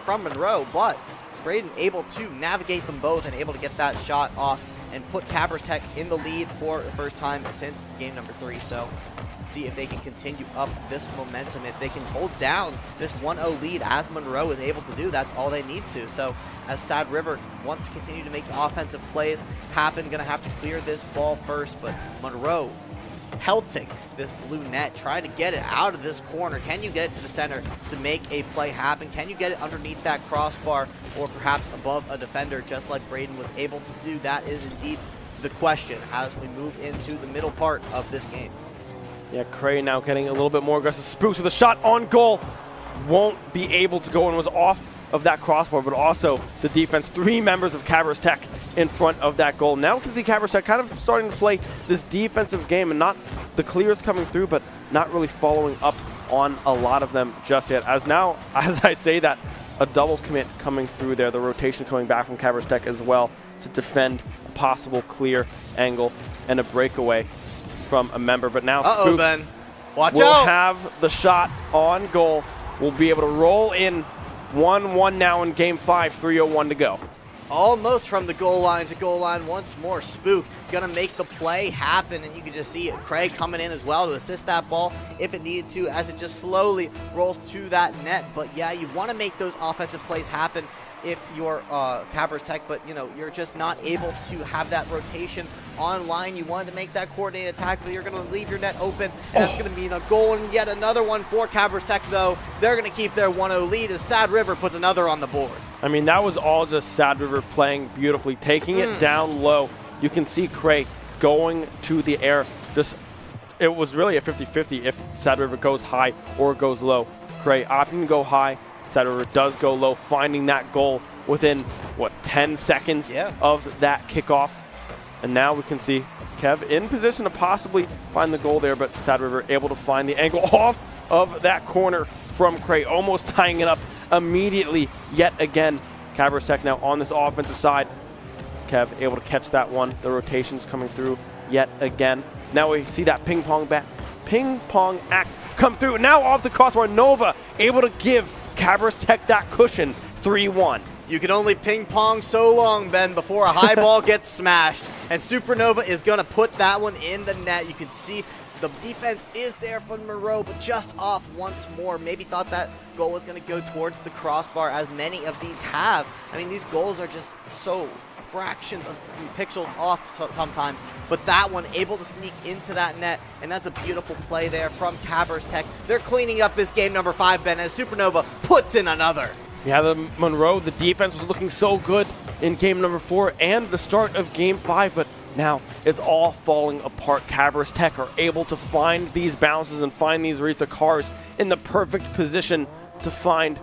Monroe, but Braden able to navigate them both and able to get that shot off and put Cabarrus Tech in the lead for the first time since game number 3. So see if they can continue up this momentum. If they can hold down this 1-0 lead as Monroe is able to do, that's all they need to. So as Sad River wants to continue to make the offensive plays happen, going to have to clear this ball first, but Monroe pelting this blue net, trying to get it out of this corner. Can you get it to the center to make a play happen? Can you get it underneath that crossbar or perhaps above a defender just like Braden was able to do? That is indeed the question as we move into the middle part of this game. Yeah, Cray now getting a little bit more aggressive. Spooks with a shot on goal. Won't be able to go and was off of that crossbar, but also the defense. 3 members of Cabarrus Tech in front of that goal. Now we can see Cabarrus Tech kind of starting to play this defensive game, and not the clears coming through, but not really following up on a lot of them just yet. As I say that, a double commit coming through there. The rotation coming back from Cabarrus Tech as well to defend a possible clear angle and a breakaway from a member. But now Spooks Ben. Watch will out. have the shot on goal. We'll be able to roll in 1-1 now in game 5, 3:01 to go. almost from the goal line to goal line once more. Spook gonna make the play happen, and you can just see Craig coming in as well to assist that ball if it needed to, as it just slowly rolls to that net. But yeah, you want to make those offensive plays happen if you're Cabarrus Tech, but you're just not able to have that rotation online. You wanted to make that coordinated attack, but you're going to leave your net open, and that's going to be a goal, and yet another one for Cabarrus Tech, though. They're going to keep their 1-0 lead as Sad River puts another on the board. I mean, that was all just Sad River playing beautifully, taking it down low. You can see Cray going to the air. It was really a 50-50 if Sad River goes high or goes low. Cray opting to go high. Sad River does go low, finding that goal within, 10 seconds of that kickoff. And now we can see Kev in position to possibly find the goal there, but Sad River able to find the angle off of that corner from Cray, almost tying it up immediately yet again. Cabarrus Tech now on this offensive side. Kev able to catch that one. The rotations coming through yet again. Now we see that ping pong act come through. Now off the crossbar, Nova able to give Cabarrus Tech that cushion, 3-1. You can only ping pong so long, Ben, before a high ball gets smashed. And Supernova is going to put that one in the net. You can see the defense is there for Monroe, but just off once more. Maybe thought that goal was going to go towards the crossbar, as many of these have. I mean, these goals are just so fractions of pixels off sometimes, but that one able to sneak into that net, and that's a beautiful play there from Cabarrus Tech. They're cleaning up this game number 5, Ben, as Supernova puts in another. Yeah, the Monroe, the defense was looking so good in game number 4 and the start of game 5, but now it's all falling apart. Cabarrus Tech are able to find these bounces and find these reads. The cars in the perfect position to find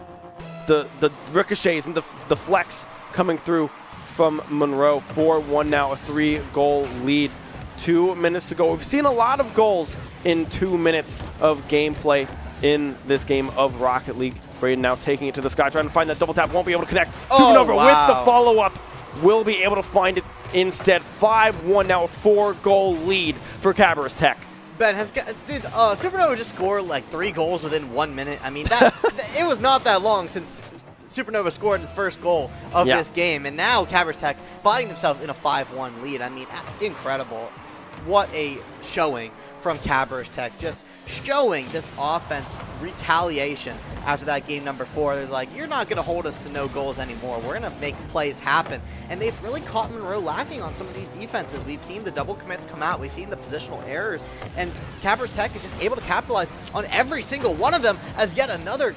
the ricochets and the flex coming through from Monroe. 4-1 now, a 3-goal lead. 2 minutes to go. We've seen a lot of goals in 2 minutes of gameplay in this game of Rocket League. Braden now taking it to the sky, trying to find that double tap. Won't be able to connect. Supernova with the follow-up. Will be able to find it instead. 5-1 now, a 4-goal lead for Cabarrus Tech. Ben, did Supernova just score like 3 goals within 1 minute? I mean, that it was not that long since Supernova scored his first goal of this game, and now Cabarrus Tech finding themselves in a 5-1 lead. I mean, incredible. What a showing from Cabarrus Tech, just showing this offense retaliation after that game number 4. They're like, you're not going to hold us to no goals anymore. We're going to make plays happen. And they've really caught Monroe lacking on some of these defenses. We've seen the double commits come out. We've seen the positional errors. And Cabarrus Tech is just able to capitalize on every single one of them, as yet another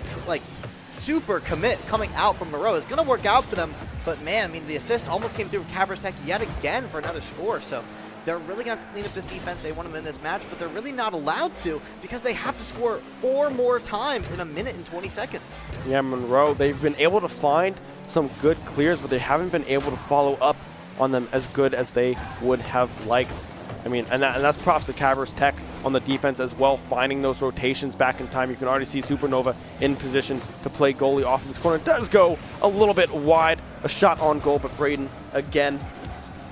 super commit coming out from Monroe. It's going to work out for them. But man, I mean, the assist almost came through Cabarrus Tech yet again for another score. So they're really going to have to clean up this defense. They want to win this match, but they're really not allowed to, because they have to score 4 more times in a minute and 20 seconds. Yeah, Monroe, they've been able to find some good clears, but they haven't been able to follow up on them as good as they would have liked. I mean, and that's props to Cabarrus Tech on the defense as well, finding those rotations back in time. You can already see Supernova in position to play goalie off of this corner. It does go a little bit wide, a shot on goal, but Braden again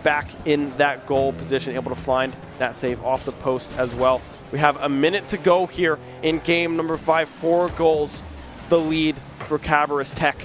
back in that goal position, able to find that save off the post as well. We have a minute to go here in game number 5. 4 goals, the lead for Cabarrus Tech.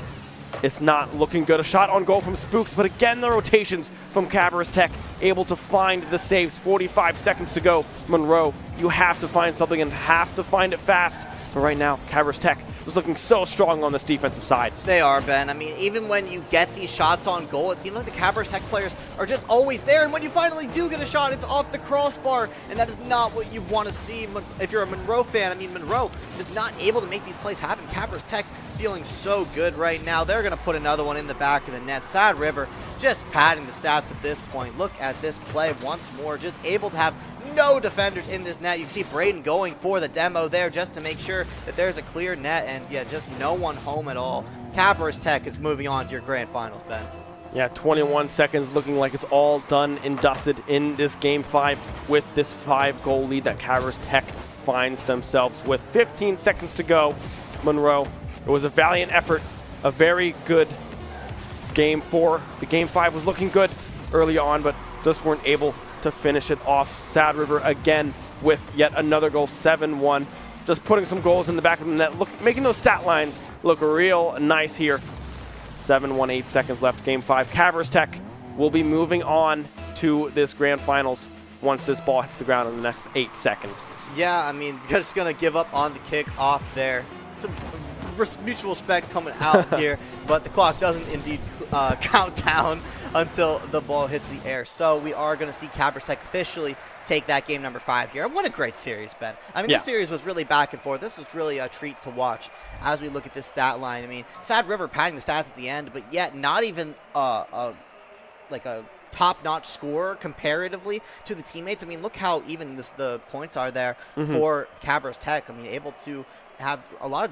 It's not looking good. A shot on goal from Spooks, but again, the rotations from Cabarrus Tech able to find the saves. 45 seconds to go. Monroe, you have to find something and have to find it fast. But right now, Cabarrus Tech is looking so strong on this defensive side. They are, Ben. I mean, even when you get these shots on goal, it seems like the Cabarrus Tech players are just always there. And when you finally do get a shot, it's off the crossbar. And that is not what you want to see if you're a Monroe fan. I mean, Monroe is not able to make these plays happen. Cabarrus Tech feeling so good right now. They're going to put another one in the back of the net. Sad River just padding the stats at this point. Look at this play once more. Just able to have no defenders in this net. You can see Braden going for the demo there just to make sure that there's a clear net, and yeah, just no one home at all. Cabarrus Tech is moving on to your grand finals, Ben. Yeah, 21 seconds, looking like it's all done and dusted in this game 5 with this 5-goal lead that Cabarrus Tech finds themselves with. 15 seconds to go. Monroe, it was a valiant effort, a very good game 4. The game 5 was looking good early on, but just weren't able to finish it off. Sad River again with yet another goal, 7-1. Just putting some goals in the back of the net, making those stat lines look real nice here. 7:18 seconds left. Game 5. Cabarrus Tech will be moving on to this grand finals once this ball hits the ground in the next 8 seconds. Yeah, I mean, just going to give up on the kick off there. Some mutual respect coming out here, but the clock doesn't indeed count down until the ball hits the air. So we are going to see Cabarrus Tech officially take that game number 5 here. What a great series, Ben. I mean, This series was really back and forth. This was really a treat to watch as we look at this stat line. I mean, Sad River padding the stats at the end, but yet not even like a top-notch scorer comparatively to the teammates. I mean, look how even the points are there for Cabarrus Tech. I mean, able to have a lot of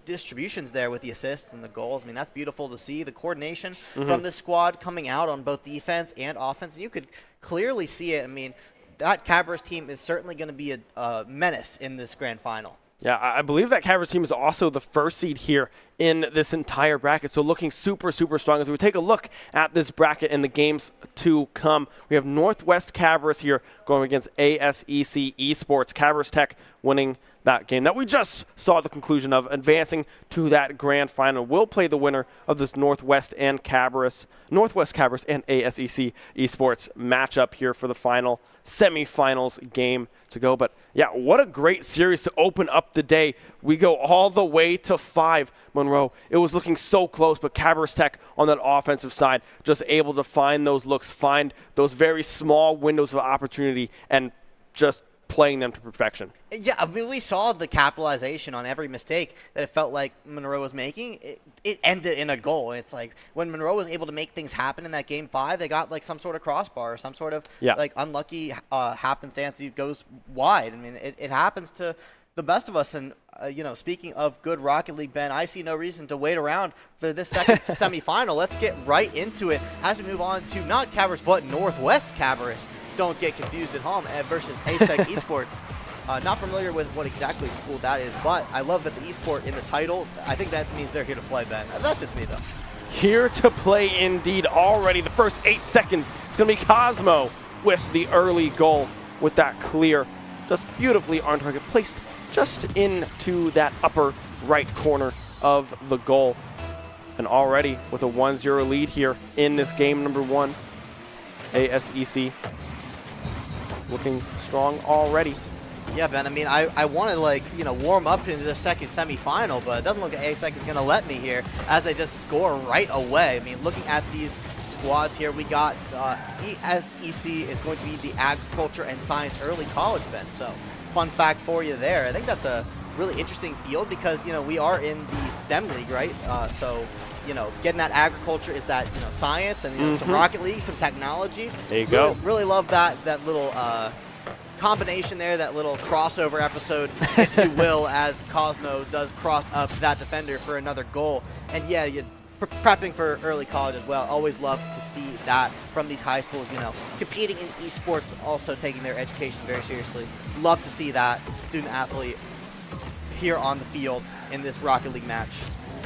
distributions there with the assists and the goals. I mean, that's beautiful to see. The coordination from this squad coming out on both defense and offense, and you could clearly see it. I mean, that Cabarrus team is certainly going to be a menace in this grand final. Yeah, I believe that Cabarrus team is also the first seed here in this entire bracket, so looking super, super strong. As we take a look at this bracket and the games to come, we have Northwest Cabarrus here going against ASEC Esports. Cabarrus Tech winning that game that we just saw the conclusion of, advancing to that grand final. We'll play the winner of this Northwest Cabarrus and ASEC Esports matchup here for the final semifinals game to go. But yeah, what a great series to open up the day. We go all the way to 5. Monroe, it was looking so close, but Cabarrus Tech on that offensive side just able to find those looks, find those very small windows of opportunity, and just playing them to perfection. Yeah, I mean, we saw the capitalization on every mistake that it felt like Monroe was making. It ended in a goal. And it's like when Monroe was able to make things happen in that game 5, they got like some sort of crossbar or some sort of like unlucky happenstance. It goes wide. I mean, it happens to the best of us. And, speaking of good Rocket League, Ben, I see no reason to wait around for this second semifinal. Let's get right into it as we move on to not Cabarrus, but Northwest Cabarrus. Don't get confused at home, versus ASEC Esports. Not familiar with what exactly school that is, but I love that the esport in the title. I think that means they're here to play, Ben. That's just me, though. Here to play indeed already. The first 8 seconds, it's going to be Cosmo with the early goal with that clear. Just beautifully on target, placed just into that upper right corner of the goal. And already with a 1-0 lead here in this game number 1, ASEC looking strong already. Yeah, Ben, I mean, I want to, warm up into the second semifinal, but it doesn't look like ASEC is going to let me here as they just score right away. I mean, looking at these squads here, we got ESEC is going to be the Agriculture and Science Early College, Ben. So, fun fact for you there. I think that's a really interesting field because, we are in the STEM League, right? So, getting that agriculture is that, science and, some Rocket League, some technology. There you go. Really love that little combination there, that little crossover episode, if you will, as Cosmo does cross up that defender for another goal. And yeah, you're prepping for early college as well. Always love to see that from these high schools, competing in esports, but also taking their education very seriously. Love to see that student athlete here on the field in this Rocket League match.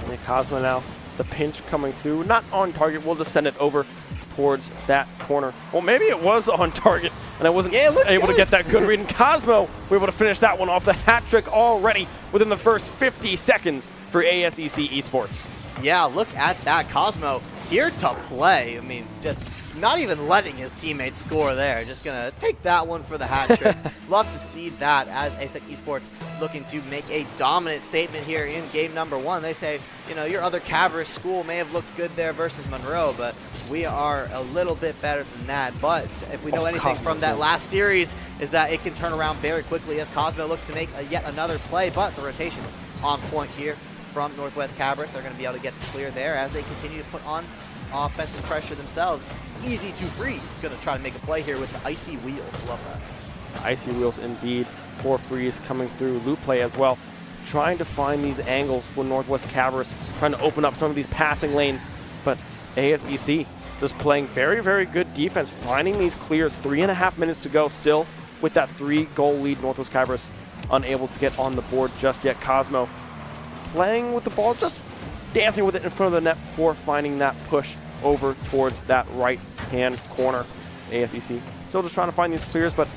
And Cosmo now, the pinch coming through, not on target. We'll just send it over towards that corner. Well, maybe it was on target, and I wasn't able to get that good read. And Cosmo, we're able to finish that one off. The hat trick already within the first 50 seconds for ASEC Esports. Yeah, look at that. Cosmo here to play. I mean, just not even letting his teammates score there. Just going to take that one for the hat trick. Love to see that as ASEC Esports looking to make a dominant statement here in game number 1. They say, your other Cabarrus school may have looked good there versus Monroe, but we are a little bit better than that. But if we know anything from that last series is that it can turn around very quickly as Cosmo looks to make yet another play, but the rotation's on point here from Northwest Cabarrus. They're going to be able to get the clear there as they continue to put on some offensive pressure themselves. Easy to freeze. Going to try to make a play here with the icy wheels. Love that. The icy wheels indeed for freeze coming through. Loop play as well. Trying to find these angles for Northwest Cabarrus, trying to open up some of these passing lanes. But ASEC just playing very, very good defense, finding these clears. 3.5 minutes to go still with that 3-goal lead. Northwest Cabarrus unable to get on the board just yet. Cosmo playing with the ball, just dancing with it in front of the net for finding that push over towards that right-hand corner. ASEC still just trying to find these clears, but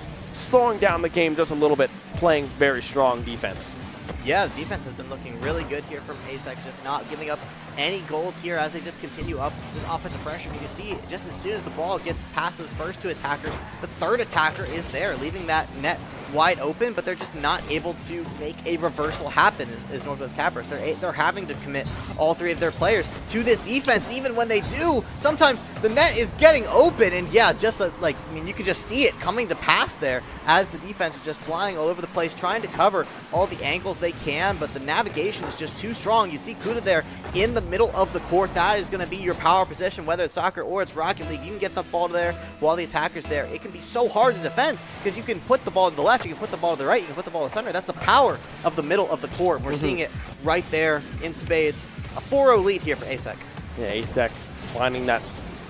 slowing down the game just a little bit, playing very strong defense. Yeah, the defense has been looking really good here from ASEC, just not giving up any goals here as they just continue up this offensive pressure. You can see just as soon as the ball gets past those first two attackers, the third attacker is there, leaving that net wide open, but they're just not able to make a reversal happen as Northwest Cabarrus. They're having to commit all three of their players to this defense. Even when they do, sometimes the net is getting open, and yeah, just like, I mean, you can just see it coming to pass there as the defense is just flying all over the place, trying to cover all the angles they can, but the navigation is just too strong. You'd see Kuda there in the middle of the court. That is going to be your power position, whether it's soccer or it's Rocket League. You can get the ball there while the attacker's there. It can be so hard to defend because you can put the ball to the left, you can put the ball to the right, you can put the ball to the center. That's the power of the middle of the court. We're seeing it right there in spades. A 4-0 lead here for ASEC. Yeah, ASEC finding that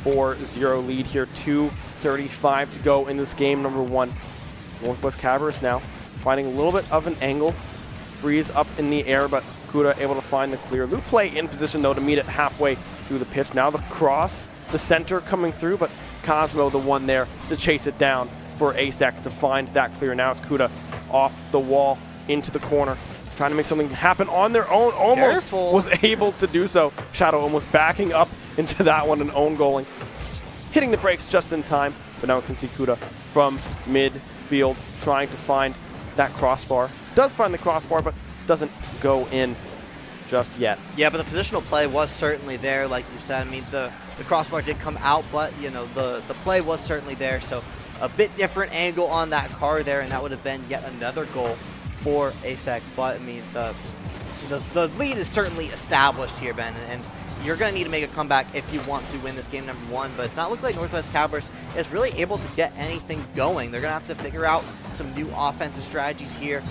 4-0 lead here. 2:35 to go in this game number one. Northwest Cabarrus now finding a little bit of an angle. Freeze up in the air, but Kuda able to find the clear. Loop play in position, though, to meet it halfway through the pitch. Now the cross, the center coming through, but Cosmo the one there to chase it down for ASEC to find that clear. Now it's Kuda off the wall into the corner, trying to make something happen on their own. Almost Careful. was able to do so. Shadow almost backing up into that one and own goaling. Hitting the brakes just in time, but now we can see Kuda from midfield trying to find that crossbar. Does find the crossbar, but doesn't go in just yet. Yeah, but the positional play was certainly there, like you said. I mean, the crossbar did come out, but, you know, the play was certainly there. So a bit different angle on that car there, and that would have been yet another goal for ASEC. But, I mean, the lead is certainly established here, Ben, and you're going to need to make a comeback if you want to win this game number one, but it's not looking like Northwest Cabarrus is really able to get anything going. They're going to have to figure out some new offensive strategies here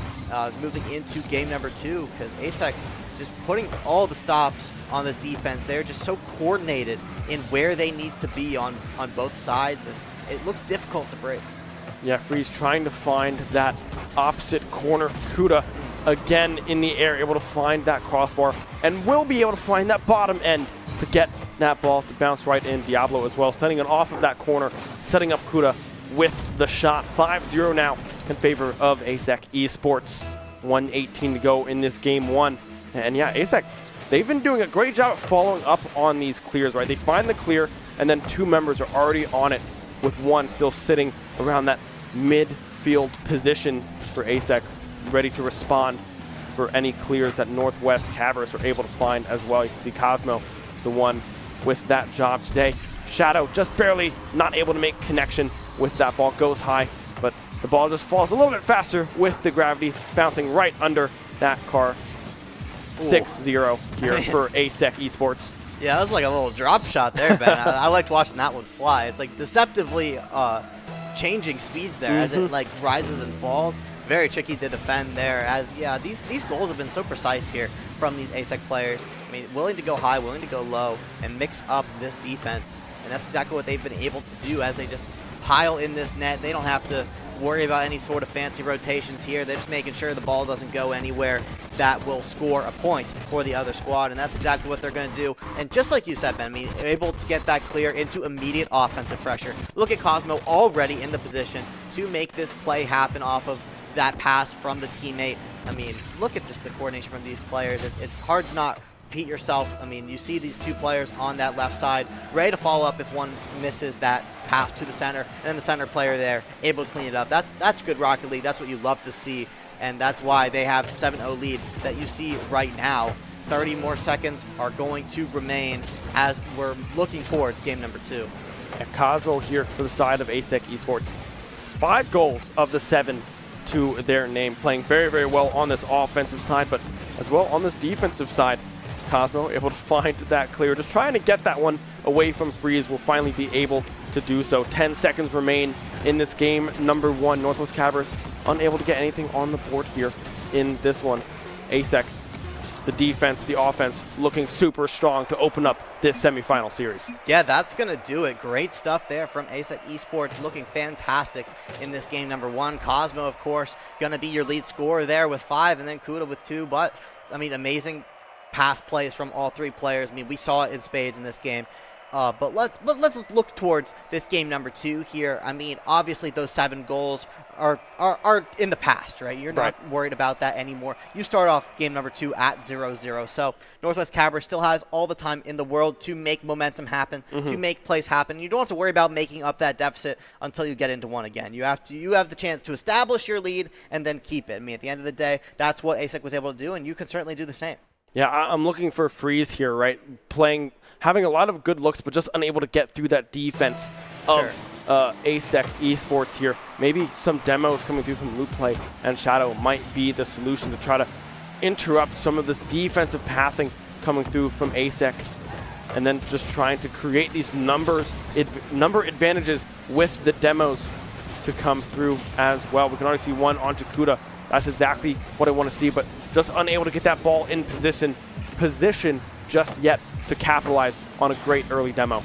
moving into game number two, because ASEC just putting all the stops on this defense. They're just so coordinated in where they need to be on both sides, and it looks difficult to break. Yeah, Freeze trying to find that opposite corner. Kuda again in the air, able to find that crossbar, and will be able to find that bottom end to get that ball to bounce right in. Diablo as well, sending it off of that corner, setting up Kuda with the shot. 5-0 now in favor of ASEC Esports. 1:18 to go in this game one. And yeah, ASEC, they've been doing a great job following up on these clears, right? They find the clear, and then two members are already on it, with one still sitting around that midfield position for ASEC, ready to respond for any clears that Northwest Cabarrus are able to find as well. You can see Cosmo, the one with that job today. Shadow just barely not able to make connection with that ball. Goes high, but the ball just falls a little bit faster with the gravity, bouncing right under that car. 6-0 here for ASEC Esports. Yeah, that was like a little drop shot there, Ben. I liked watching that one fly. It's like deceptively changing speeds there as it like rises and falls. Very tricky to defend there, as yeah, these goals have been so precise here from these ASEC players. I mean, willing to go high, willing to go low, and mix up this defense. And that's exactly what they've been able to do as they just pile in this net. They don't have to worry about any sort of fancy rotations here. They're just making sure the ball doesn't go anywhere that will score a point for the other squad, and that's exactly what they're going to do. And just like you said, Ben, I mean, able to get that clear into immediate offensive pressure. Look at Cosmo already in the position to make this play happen off of that pass from the teammate. I mean, look at just the coordination from these players. It's hard to not repeat yourself. I mean, you see these two players on that left side ready to follow up if one misses that pass to the center, and then the center player there able to clean it up. That's good Rocket League. That's what you love to see, and that's why they have 7-0 lead that you see right now. 30 more seconds are going to remain as we're looking towards game number two. And Cosmo here for the side of ASEC Esports. 5 goals of the 7 to their name, playing very, very well on this offensive side, but as well on this defensive side. Cosmo able to find that clear, just trying to get that one away from Freeze. Will finally be able to do so. 10 seconds remain in this game number one. Northwest Cabarrus unable to get anything on the board here in this one. ASEC, the defense, the offense, looking super strong to open up this semifinal series. Yeah, that's going to do it. Great stuff there from ASEC Esports, looking fantastic in this game number one. Cosmo, of course, going to be your lead scorer there with 5, and then Kuda with 2. But, I mean, amazing pass plays from all 3 players. I mean, we saw it in spades in this game. But let's look towards this game number 2 here. I mean, obviously those 7 goals are in the past, right? You're not worried about that anymore. You start off game number 2 at 0-0. So Northwest Cabarrus still has all the time in the world to make momentum happen, to make plays happen. You don't have to worry about making up that deficit until you get into one again. You have the chance to establish your lead and then keep it. I mean, at the end of the day, that's what ASEC was able to do, and you can certainly do the same. Yeah, I'm looking for Freeze here, right? Having a lot of good looks, but just unable to get through that defense of ASEC esports here. Maybe some demos coming through from Loot Play and Shadow might be the solution to try to interrupt some of this defensive pathing coming through from ASEC, and then just trying to create these number advantages with the demos to come through as well. We can already see one onto Kuda. That's exactly what I want to see, but just unable to get that ball in position just yet to capitalize on a great early demo.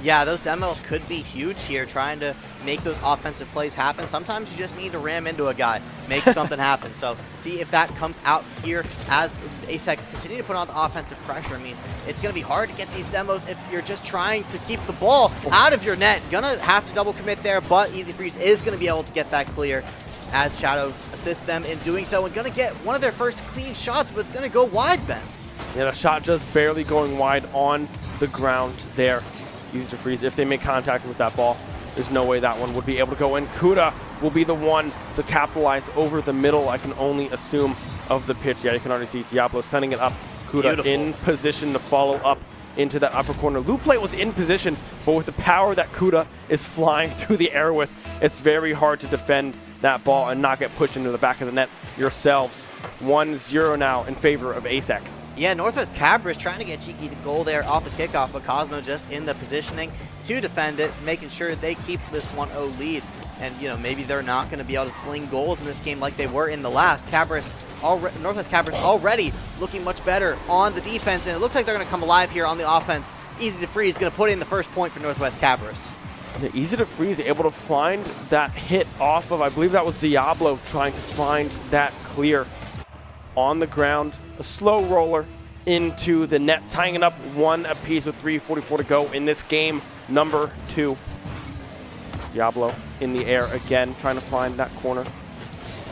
Yeah, those demos could be huge here, trying to make those offensive plays happen. Sometimes you just need to ram into a guy, make something happen. So see if that comes out here as ASEC continue to put on the offensive pressure. I mean, it's going to be hard to get these demos if you're just trying to keep the ball out of your net. Gonna have to double commit there, but Easy Freeze is going to be able to get that clear as Shadow assists them in doing so, and going to get one of their first clean shots, but it's going to go wide, Ben. Yeah, the shot just barely going wide on the ground there. Easy to Freeze. If they make contact with that ball, there's no way that one would be able to go in. Kuda will be the one to capitalize over the middle, I can only assume, of the pitch. Yeah, you can already see Diablo sending it up. Kuda in position to follow up into that upper corner. Loop Play was in position, but with the power that Kuda is flying through the air with, it's very hard to defend that ball and not get pushed into the back of the net yourselves. 1-0 now in favor of ASEC. Yeah, Northwest Cabarrus trying to get cheeky to goal there off the kickoff, but Cosmo just in the positioning to defend it, making sure they keep this 1-0 lead. And, you know, maybe they're not going to be able to sling goals in this game like they were in the last. Northwest Cabarrus already looking much better on the defense, and it looks like they're going to come alive here on the offense. Easy to Freeze going to put in the first point for Northwest Cabarrus. Easy to Freeze able to find that hit off of, I believe that was Diablo trying to find that clear on the ground. A slow roller into the net, tying it up 1 apiece with 3:44 to go in this game number 2. Diablo in the air again, trying to find that corner.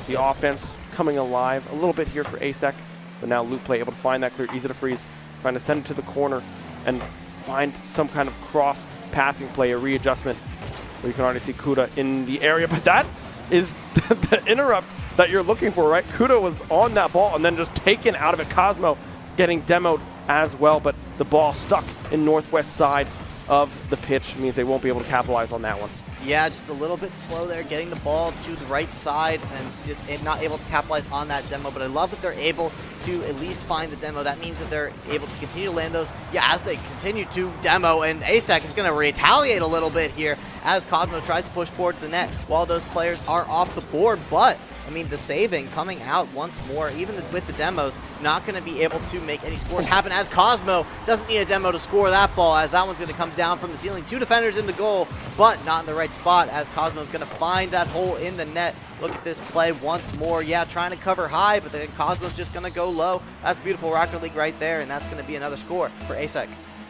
The offense coming alive a little bit here for ASEC, but now Loot Play able to find that clear. Easy to Freeze, trying to send it to the corner and find some kind of cross passing play, a readjustment. Where you can already see Kuda in the area, but that is the interrupt that you're looking for, right? Kuda was on that ball and then just taken out of it. Cosmo getting demoed as well, but the ball stuck in northwest side of the pitch means they won't be able to capitalize on that one. Yeah, just a little bit slow there, getting the ball to the right side and just not able to capitalize on that demo. But I love that they're able to at least find the demo. That means that they're able to continue to land those. Yeah, as they continue to demo, and ASEC is going to retaliate a little bit here as Cosmo tries to push toward the net while those players are off the board. But I mean, the saving coming out once more, even with the demos, not going to be able to make any scores happen as Cosmo doesn't need a demo to score that ball, as that one's going to come down from the ceiling. 2 defenders in the goal, but not in the right spot as Cosmo's going to find that hole in the net. Look at this play once more. Yeah, trying to cover high, but then Cosmo's just going to go low. That's beautiful Rocket League right there, and that's going to be another score for ASEC.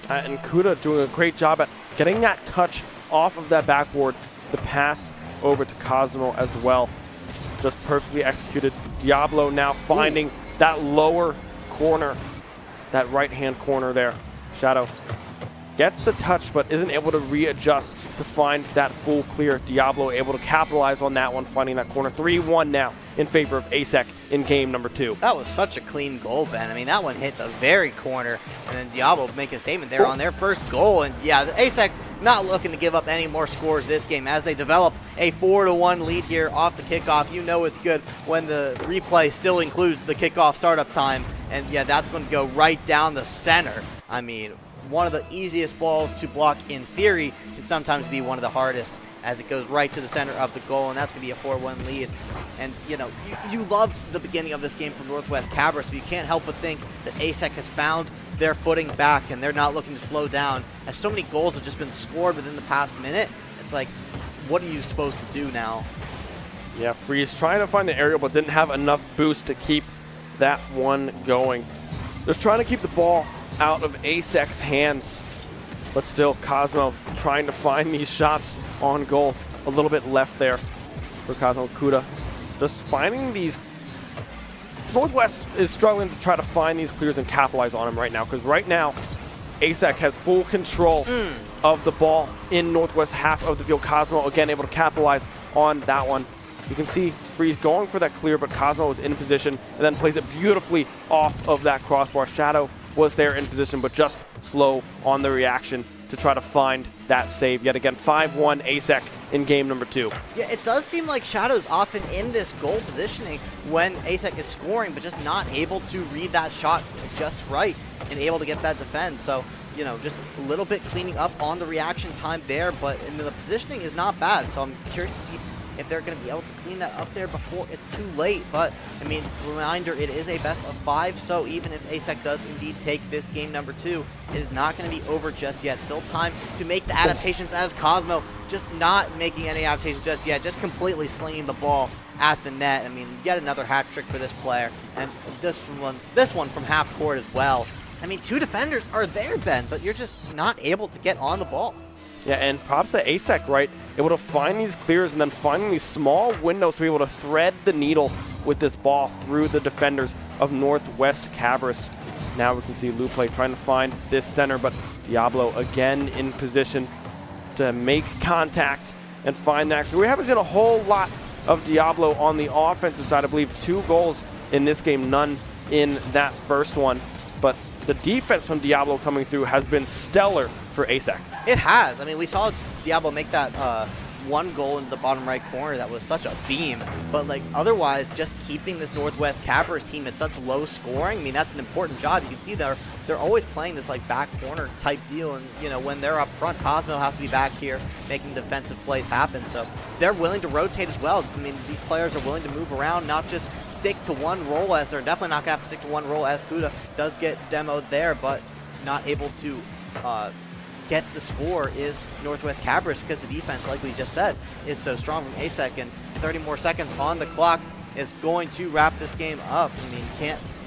And Kuda doing a great job at getting that touch off of that backboard, the pass over to Cosmo as well. Just perfectly executed. Diablo now finding that lower corner, that right-hand corner there. Shadow gets the touch, but isn't able to readjust to find that full clear. Diablo able to capitalize on that one, finding that corner. 3-1 now in favor of ASEC in game number 2. That was such a clean goal, Ben. I mean, that one hit the very corner, and then Diablo making a statement there on their first goal. And yeah, the ASEC not looking to give up any more scores this game as they develop a 4-1 lead here off the kickoff. You know it's good when the replay still includes the kickoff startup time. And yeah, that's going to go right down the center. I mean, one of the easiest balls to block in theory can sometimes be one of the hardest as it goes right to the center of the goal, and that's going to be a 4-1 lead. And, you know, you loved the beginning of this game from Northwest Cabarrus, but you can't help but think that ASEC has found their footing back, and they're not looking to slow down. As so many goals have just been scored within the past minute, it's like, what are you supposed to do now? Yeah, Freeze trying to find the aerial, but didn't have enough boost to keep that one going. Just trying to keep the ball out of ASEC's hands, but still Cosmo trying to find these shots on goal. A little bit left there. for Cosmo. Kuda just finding these. Northwest is struggling to try to find these clears and capitalize on them right now, because right now ASEC has full control of the ball in Northwest half of the field. Cosmo again able to capitalize on that one. You can see Freeze going for that clear, but Cosmo was in position and then plays it beautifully off of that crossbar. Shadow was there in position, but just slow on the reaction to try to find that save. Yet again, 5-1 ASEC in game number 2. Yeah, it does seem like Shadow's often in this goal positioning when ASEC is scoring, but just not able to read that shot just right and able to get that defend. So, you know, just a little bit cleaning up on the reaction time there, but the positioning is not bad. So I'm curious to see if they're going to be able to clean that up there before it's too late. But, I mean, reminder, it is a best of 5, so even if ASEC does indeed take this game number 2, it is not going to be over just yet. Still time to make the adaptations as Cosmo, just not making any adaptations just yet, just completely slinging the ball at the net. I mean, yet another hat trick for this player, and this one from half court as well. I mean, 2 defenders are there, Ben, but you're just not able to get on the ball. Yeah, and props to ASEC, right? Able to find these clears and then finding these small windows to be able to thread the needle with this ball through the defenders of Northwest Cabarrus. Now we can see Lupe trying to find this center, but Diablo again in position to make contact and find that. We haven't seen a whole lot of Diablo on the offensive side. I believe 2 goals in this game, none in that first one. But the defense from Diablo coming through has been stellar for ASEC. It has. I mean, we saw Diablo make that 1 goal into the bottom right corner that was such a beam, but like otherwise just keeping this Northwest Cabarrus team at such low scoring, I mean, that's an important job. You can see they're always playing this like back corner type deal, and you know, when they're up front, Cosmo has to be back here making defensive plays happen, so they're willing to rotate as well. I mean, these players are willing to move around, not just stick to one role, as they're definitely not going to have to stick to one role, as Kuda does get demoed there, but not able to get the score is Northwest Cabarrus, because the defense, like we just said, is so strong from ASEC, and 30 more seconds on the clock is going to wrap this game up. I mean,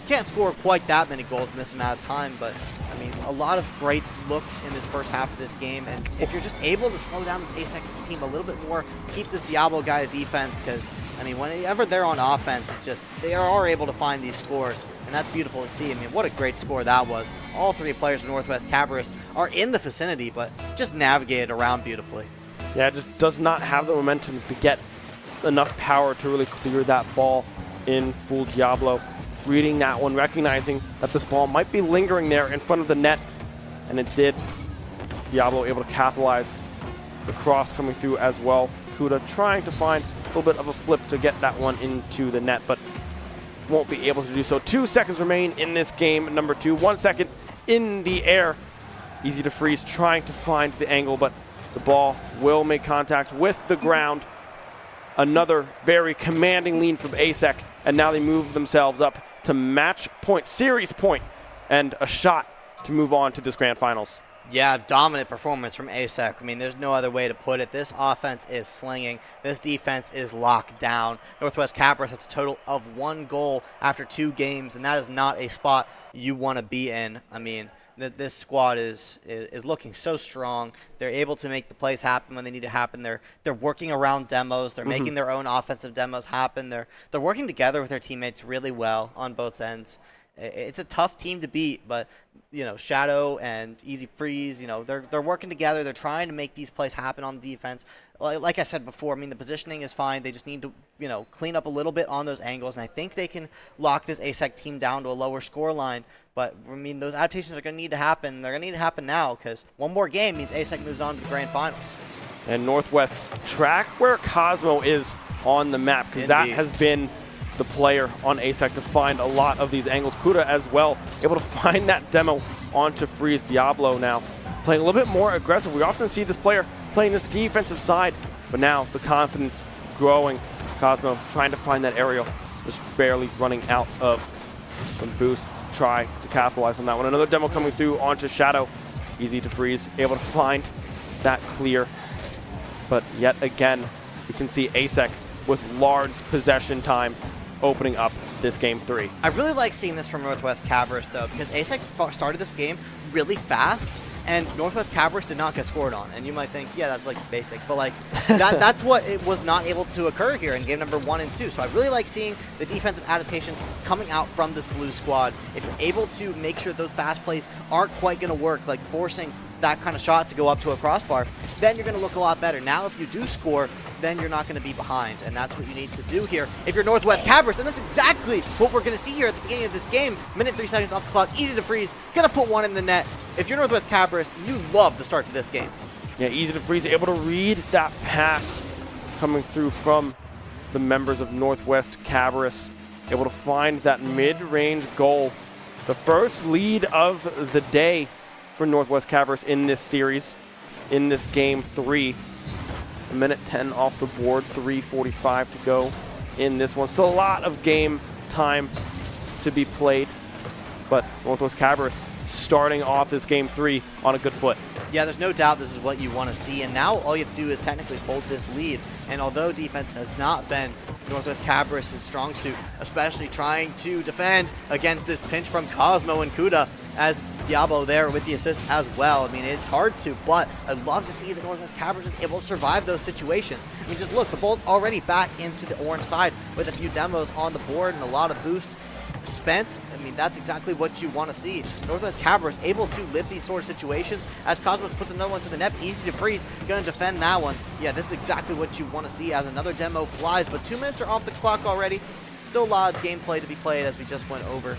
can't score quite that many goals in this amount of time, but I mean, a lot of great looks in this first half of this game, and if you're just able to slow down this ASEC team a little bit more, keep this Diablo guy to defense, because I mean, whenever they're on offense, it's just they are able to find these scores, and that's beautiful to see. I mean, what a great score that was. All 3 players of Northwest Cabarrus are in the vicinity, but just navigated around beautifully. Yeah, it just does not have the momentum to get enough power to really clear that ball in full. Diablo reading that one, recognizing that this ball might be lingering there in front of the net, and it did. Diablo able to capitalize. The cross coming through as well. Kuda trying to find a little bit of a flip to get that one into the net, but won't be able to do so. 2 seconds remain in this game number 2. 1 second in the air. Easy to freeze, trying to find the angle, but the ball will make contact with the ground. Another very commanding lead from ASEC, and now they move themselves up to match point, series point, and a shot to move on to this grand finals. Yeah, dominant performance from ASEC. I mean, there's no other way to put it. This offense is slinging. This defense is locked down. Northwest Cabarrus has a total of 1 goal after 2 games, and that is not a spot you want to be in. I mean, this squad is looking so strong. They're able to make the plays happen when they need to happen. They're working around demos. They're making their own offensive demos happen. They're working together with their teammates really well on both ends. It's a tough team to beat, but you know, Shadow and Easy Freeze, you know, they're working together. They're trying to make these plays happen on defense. Like I said before, I mean, the positioning is fine. They just need to, you know, clean up a little bit on those angles, and I think they can lock this ASEC team down to a lower score line. But, I mean, those adaptations are going to need to happen. They're going to need to happen now, because 1 more game means ASEC moves on to the grand finals. And Northwest track where Cosmo is on the map, because that has been the player on ASEC to find a lot of these angles. Kuda as well, able to find that demo onto Freeze. Diablo now playing a little bit more aggressive. We often see this player playing this defensive side, but now the confidence growing. Cosmo trying to find that aerial, just barely running out of some boost. Try to capitalize on that one. Another demo coming through onto Shadow. Easy to freeze, able to find that clear. But yet again, you can see ASEC with large possession time opening up this game 3. I really like seeing this from Northwest Cabarrus, though, because ASEC started this game really fast, and Northwest Cabarrus did not get scored on. And you might think, yeah, that's like basic, but like that's what it was not able to occur here in game number 1 and 2. So I really like seeing the defensive adaptations coming out from this blue squad. If you're able to make sure those fast plays aren't quite going to work, like forcing that kind of shot to go up to a crossbar, then you're going to look a lot better. Now, if you do score, then you're not going to be behind, and that's what you need to do here if you're Northwest Cabarrus, and that's exactly what we're going to see here at the beginning of this game. Minute 3 seconds off the clock, easy to freeze, going to put one in the net. If you're Northwest Cabarrus, you love the start to this game. Yeah, easy to freeze, able to read that pass coming through from the members of Northwest Cabarrus, able to find that mid-range goal. The first lead of the day for Northwest Cabarrus in this series, in this game 3. A minute 10 off the board, 3:45 to go in this one. Still a lot of game time to be played, but Northwest Cabarrus starting off this game 3 on a good foot. Yeah, there's no doubt this is what you want to see, and now all you have to do is technically hold this lead. And although defense has not been Northwest Cabarrus' strong suit, especially trying to defend against this pinch from Cosmo and Kuda, as Diablo there with the assist as well. I mean, it's hard to, but I'd love to see that Northwest Cabarrus is able to survive those situations. I mean, just look, the ball's already back into the orange side with a few demos on the board and a lot of boost spent. I mean, that's exactly what you want to see. Northwest Cabarrus able to live these sort of situations as Cosmos puts another one to the net, easy to freeze, going to defend that one. Yeah, this is exactly what you want to see as another demo flies, but 2 minutes are off the clock already. Still a lot of gameplay to be played as we just went over.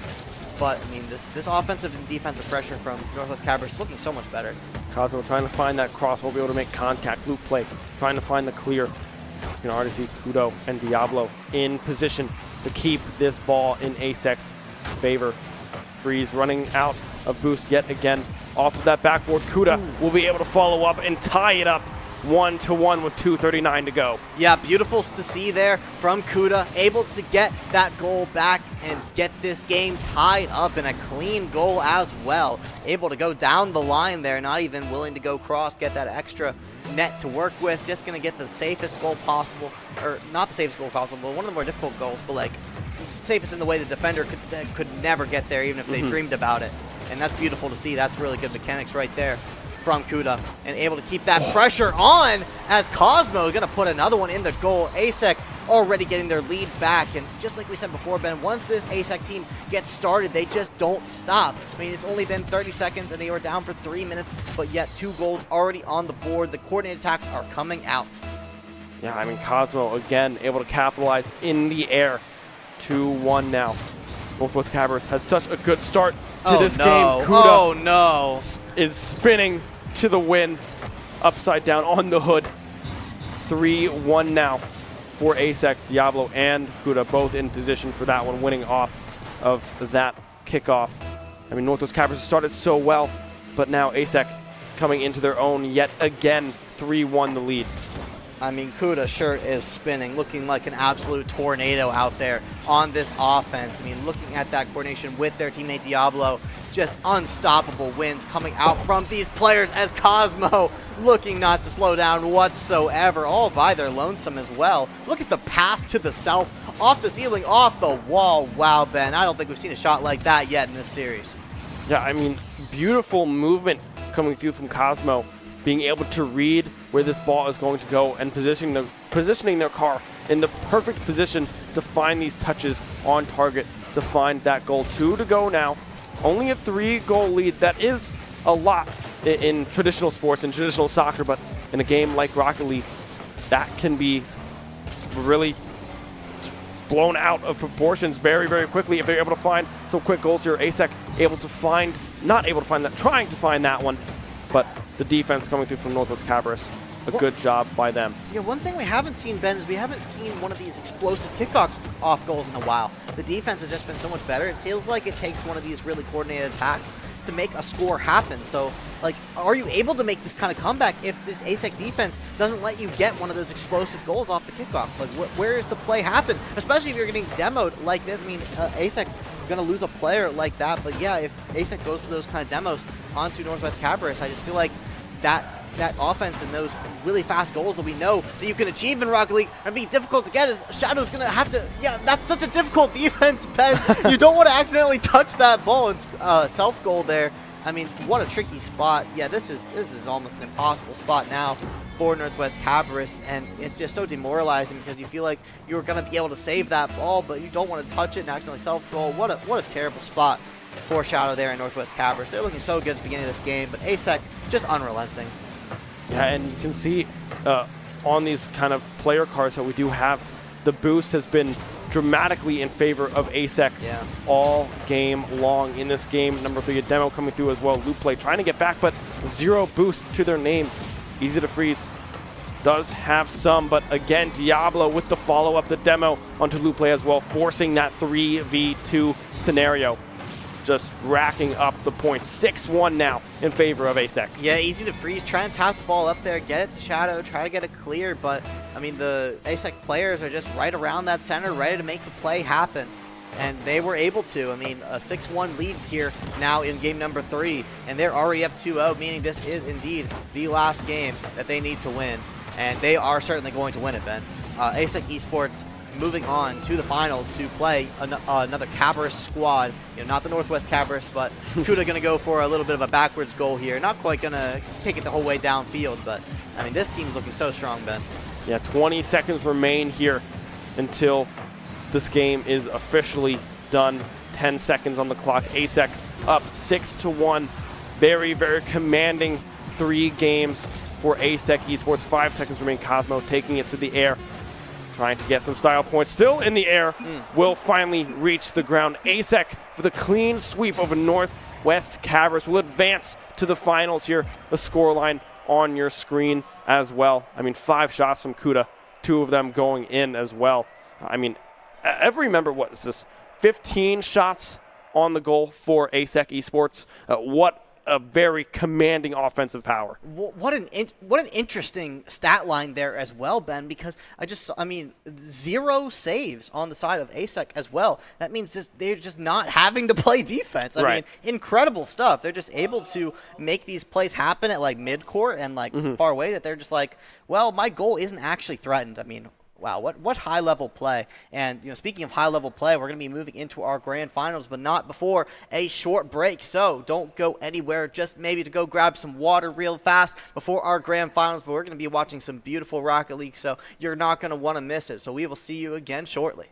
But, I mean, this offensive and defensive pressure from Northwest Cabarrus looking so much better. Cosmo trying to find that cross, will be able to make contact, loop play, trying to find the clear. You can already see Kudo and Diablo in position to keep this ball in ASEC's favor. Freeze running out of boost yet again. Off of that backboard, Kuda will be able to follow up and tie it up 1-1 with 2:39 to go. Yeah, beautiful to see there from Kuda, able to get that goal back and get this game tied up in a clean goal as well. Able to go down the line there, not even willing to go cross, get that extra net to work with, just going to get the safest goal possible, or not the safest goal possible, but one of the more difficult goals, but like safest in the way the defender could never get there even if they dreamed about it. And that's beautiful to see. That's really good mechanics right there from Kuda, and able to keep that pressure on as Cosmo is going to put another one in the goal. ASEC already getting their lead back, and just like we said before, Ben, once this ASEC team gets started, they just don't stop. I mean, it's only been 30 seconds and they were down for 3 minutes, but yet 2 goals already on the board. The coordinated attacks are coming out. Yeah, I mean, Cosmo again able to capitalize in the air. 2-1 now. Northwest Cabarrus has such a good start to this game. Kuda is spinning to the win, upside down on the hood. 3-1 now for ASEC. Diablo and Kuda both in position for that one, winning off of that kickoff. I mean, Northwest Cabarrus started so well, but now ASEC coming into their own yet again. 3-1 the lead. I mean, Kuda sure is spinning, looking like an absolute tornado out there on this offense. I mean, looking at that coordination with their teammate Diablo, just unstoppable wins coming out from these players as Cosmo looking not to slow down whatsoever, all by their lonesome as well. Look at the pass to the self, off the ceiling, off the wall. Wow, Ben, I don't think we've seen a shot like that yet in this series. Yeah, I mean, beautiful movement coming through from Cosmo, being able to read where this ball is going to go and positioning their car in the perfect position to find these touches on target to find that goal. 2 to go now. Only a 3-goal lead. That is a lot in traditional sports and traditional soccer, but in a game like Rocket League, that can be really blown out of proportions very, very quickly if they're able to find some quick goals here. ASEC trying to find that one, but the defense coming through from Northwest Cabarrus, a good job by them. Yeah, one thing we haven't seen, Ben, is we haven't seen one of these explosive kickoff goals in a while. The defense has just been so much better. It feels like it takes one of these really coordinated attacks to make a score happen. So, like, are you able to make this kind of comeback if this ASEC defense doesn't let you get one of those explosive goals off the kickoff? Like, where is the play happen? Especially if you're getting demoed like this. I mean, ASEC going to lose a player like that. But yeah, if ASEC goes for those kind of demos onto Northwest Cabarrus, I just feel like that offense and those really fast goals that we know that you can achieve in Rocket League are being difficult to get, as Shadow's going to have to, yeah, that's such a difficult defense, Ben. You don't want to accidentally touch that ball, and self-goal there I mean, what a tricky spot. Yeah, this is almost an impossible spot now for Northwest Cabarrus, and it's just so demoralizing because you feel like you're going to be able to save that ball, but you don't want to touch it and accidentally self-goal. What a terrible spot for Shadow there in Northwest Cabarrus. They're looking so good at the beginning of this game, but ASEC just unrelenting. Yeah, and you can see on these kind of player cards that we do have, the boost has been dramatically in favor of ASEC all game long. In this game, number 3, a demo coming through as well. Loop play trying to get back, but 0 boost to their name. Easy to freeze. Does have some, but again, Diablo with the follow-up, the demo onto loop play as well, forcing that 3v2 scenario. Just racking up the points. 6-1 now in favor of ASEC. Yeah, easy to freeze. Try and tap the ball up there, get it to Shadow, try to get it clear, but I mean, the ASEC players are just right around that center, ready to make the play happen. And they were able to. I mean, a 6-1 lead here now in game number 3, and they're already up 2-0, meaning this is indeed the last game that they need to win. And they are certainly going to win it, Ben. ASEC Esports moving on to the finals to play another Cabarrus squad. You know, not the Northwest Cabarrus, but Kuda going to go for a little bit of a backwards goal here. Not quite going to take it the whole way downfield, but I mean, this team's looking so strong, Ben. Yeah, 20 seconds remain here until this game is officially done. 10 seconds on the clock. ASEC up 6-1. Very, very commanding 3 games for ASEC Esports. 5 seconds remain. Cosmo taking it to the air, trying to get some style points. Still in the air, will finally reach the ground. ASEC with a clean sweep over Northwest Cabarrus will advance to the finals here. The scoreline on your screen as well. I mean, 5 shots from Kuda, 2 of them going in as well. I mean, every member, what is this, 15 shots on the goal for ASEC Esports. What a very commanding offensive power. What an interesting stat line there as well, Ben, because I mean, 0 saves on the side of ASEC as well. That means they're just not having to play defense. I mean, incredible stuff. They're just able to make these plays happen at like mid-court and like far away, that they're just like, well, my goal isn't actually threatened. I mean, wow, what high-level play. And, you know, speaking of high-level play, we're going to be moving into our grand finals, but not before a short break. So don't go anywhere, just maybe to go grab some water real fast before our grand finals. But we're going to be watching some beautiful Rocket League, so you're not going to want to miss it. So we will see you again shortly.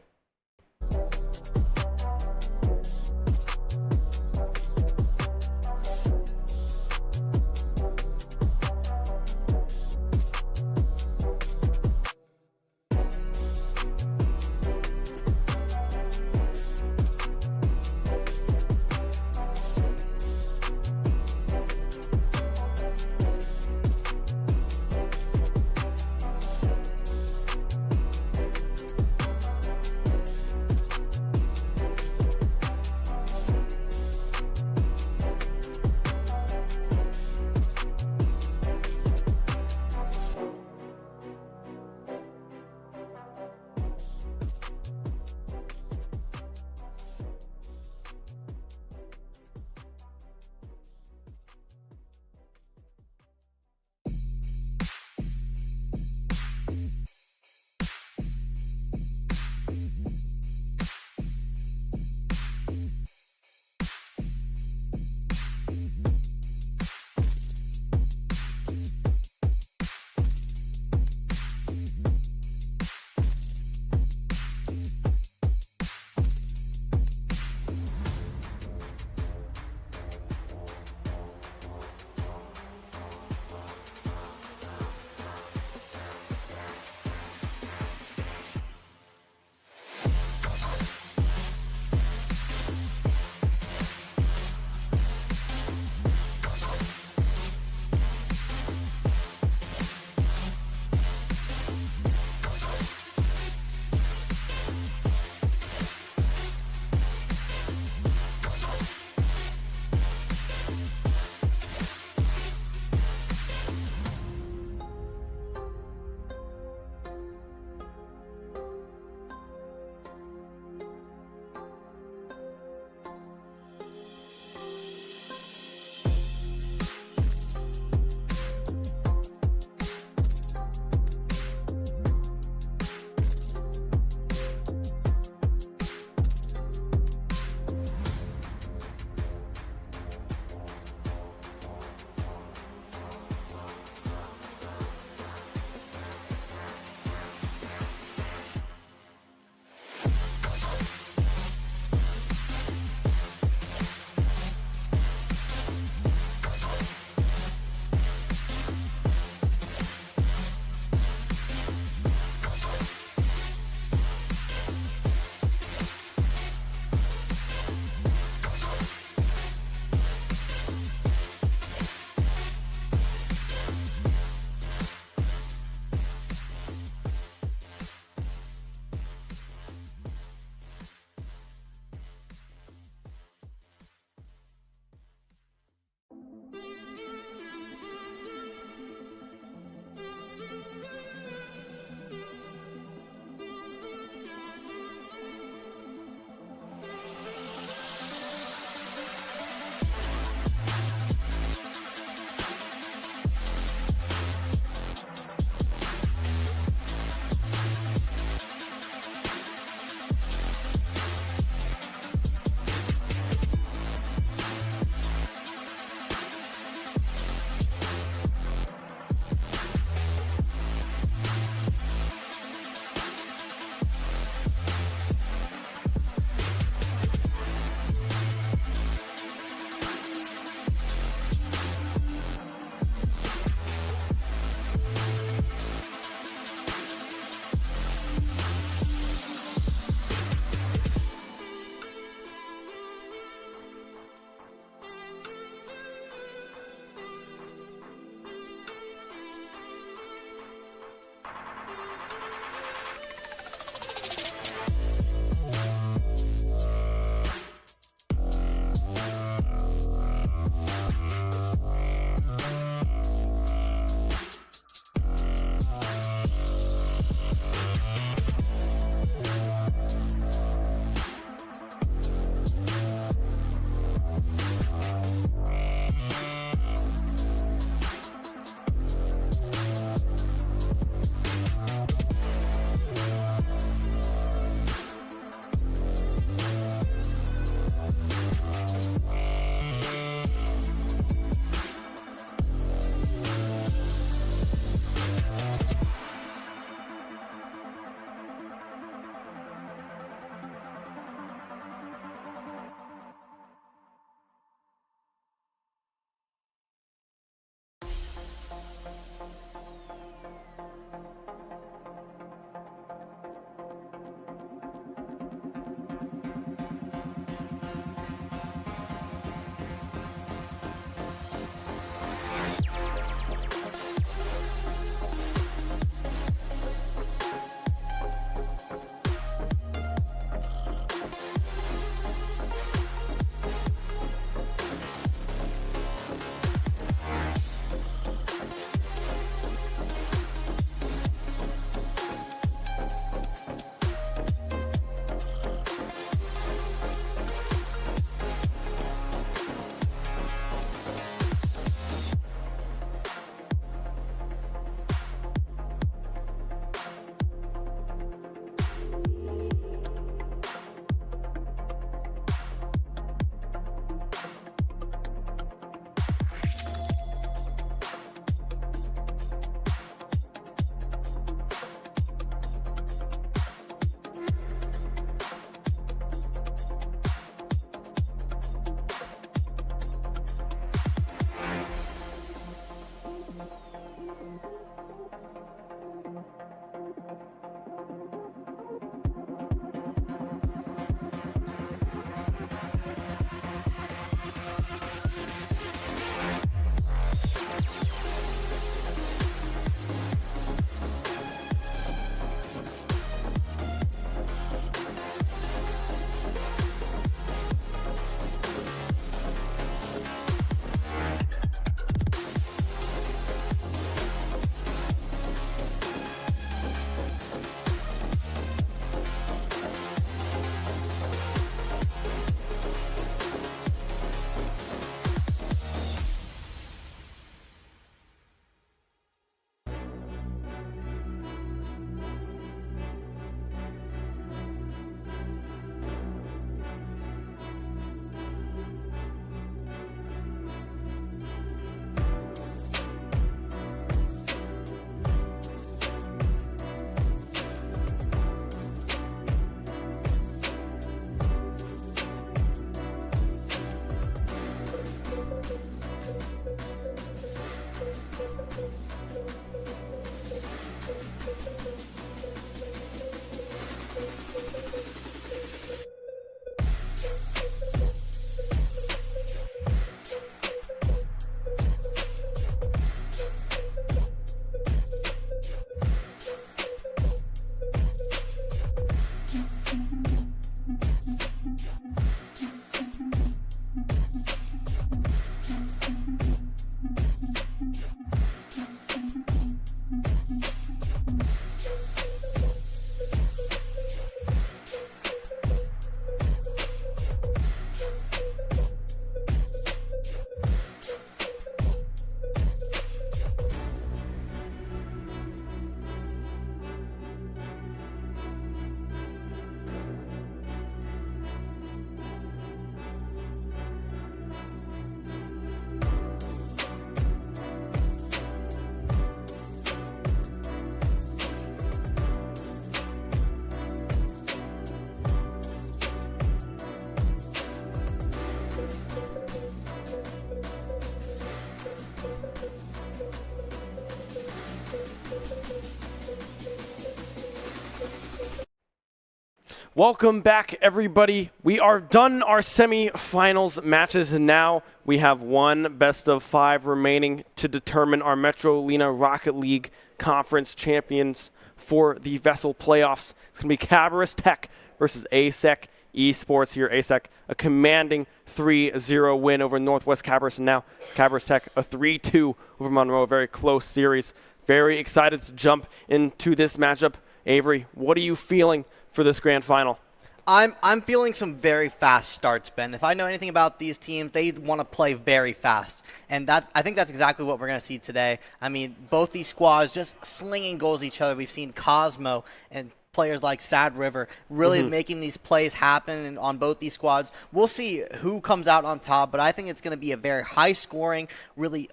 Welcome back, everybody. We are done our semi-finals matches, and now we have one best of 5 remaining to determine our METROLINA Rocket League Conference champions for the VESL playoffs. It's going to be Cabarrus Tech versus ASEC Esports here. ASEC, a commanding 3-0 win over Northwest Cabarrus, and now Cabarrus Tech, a 3-2 over Monroe. A very close series. Very excited to jump into this matchup. Avery, what are you feeling for this grand final? I'm feeling some very fast starts, Ben. If I know anything about these teams, they want to play very fast. And I think that's exactly what we're going to see today. I mean, both these squads just slinging goals at each other. We've seen Cosmo and players like Sad River really making these plays happen on both these squads. We'll see who comes out on top, but I think it's going to be a very high-scoring, really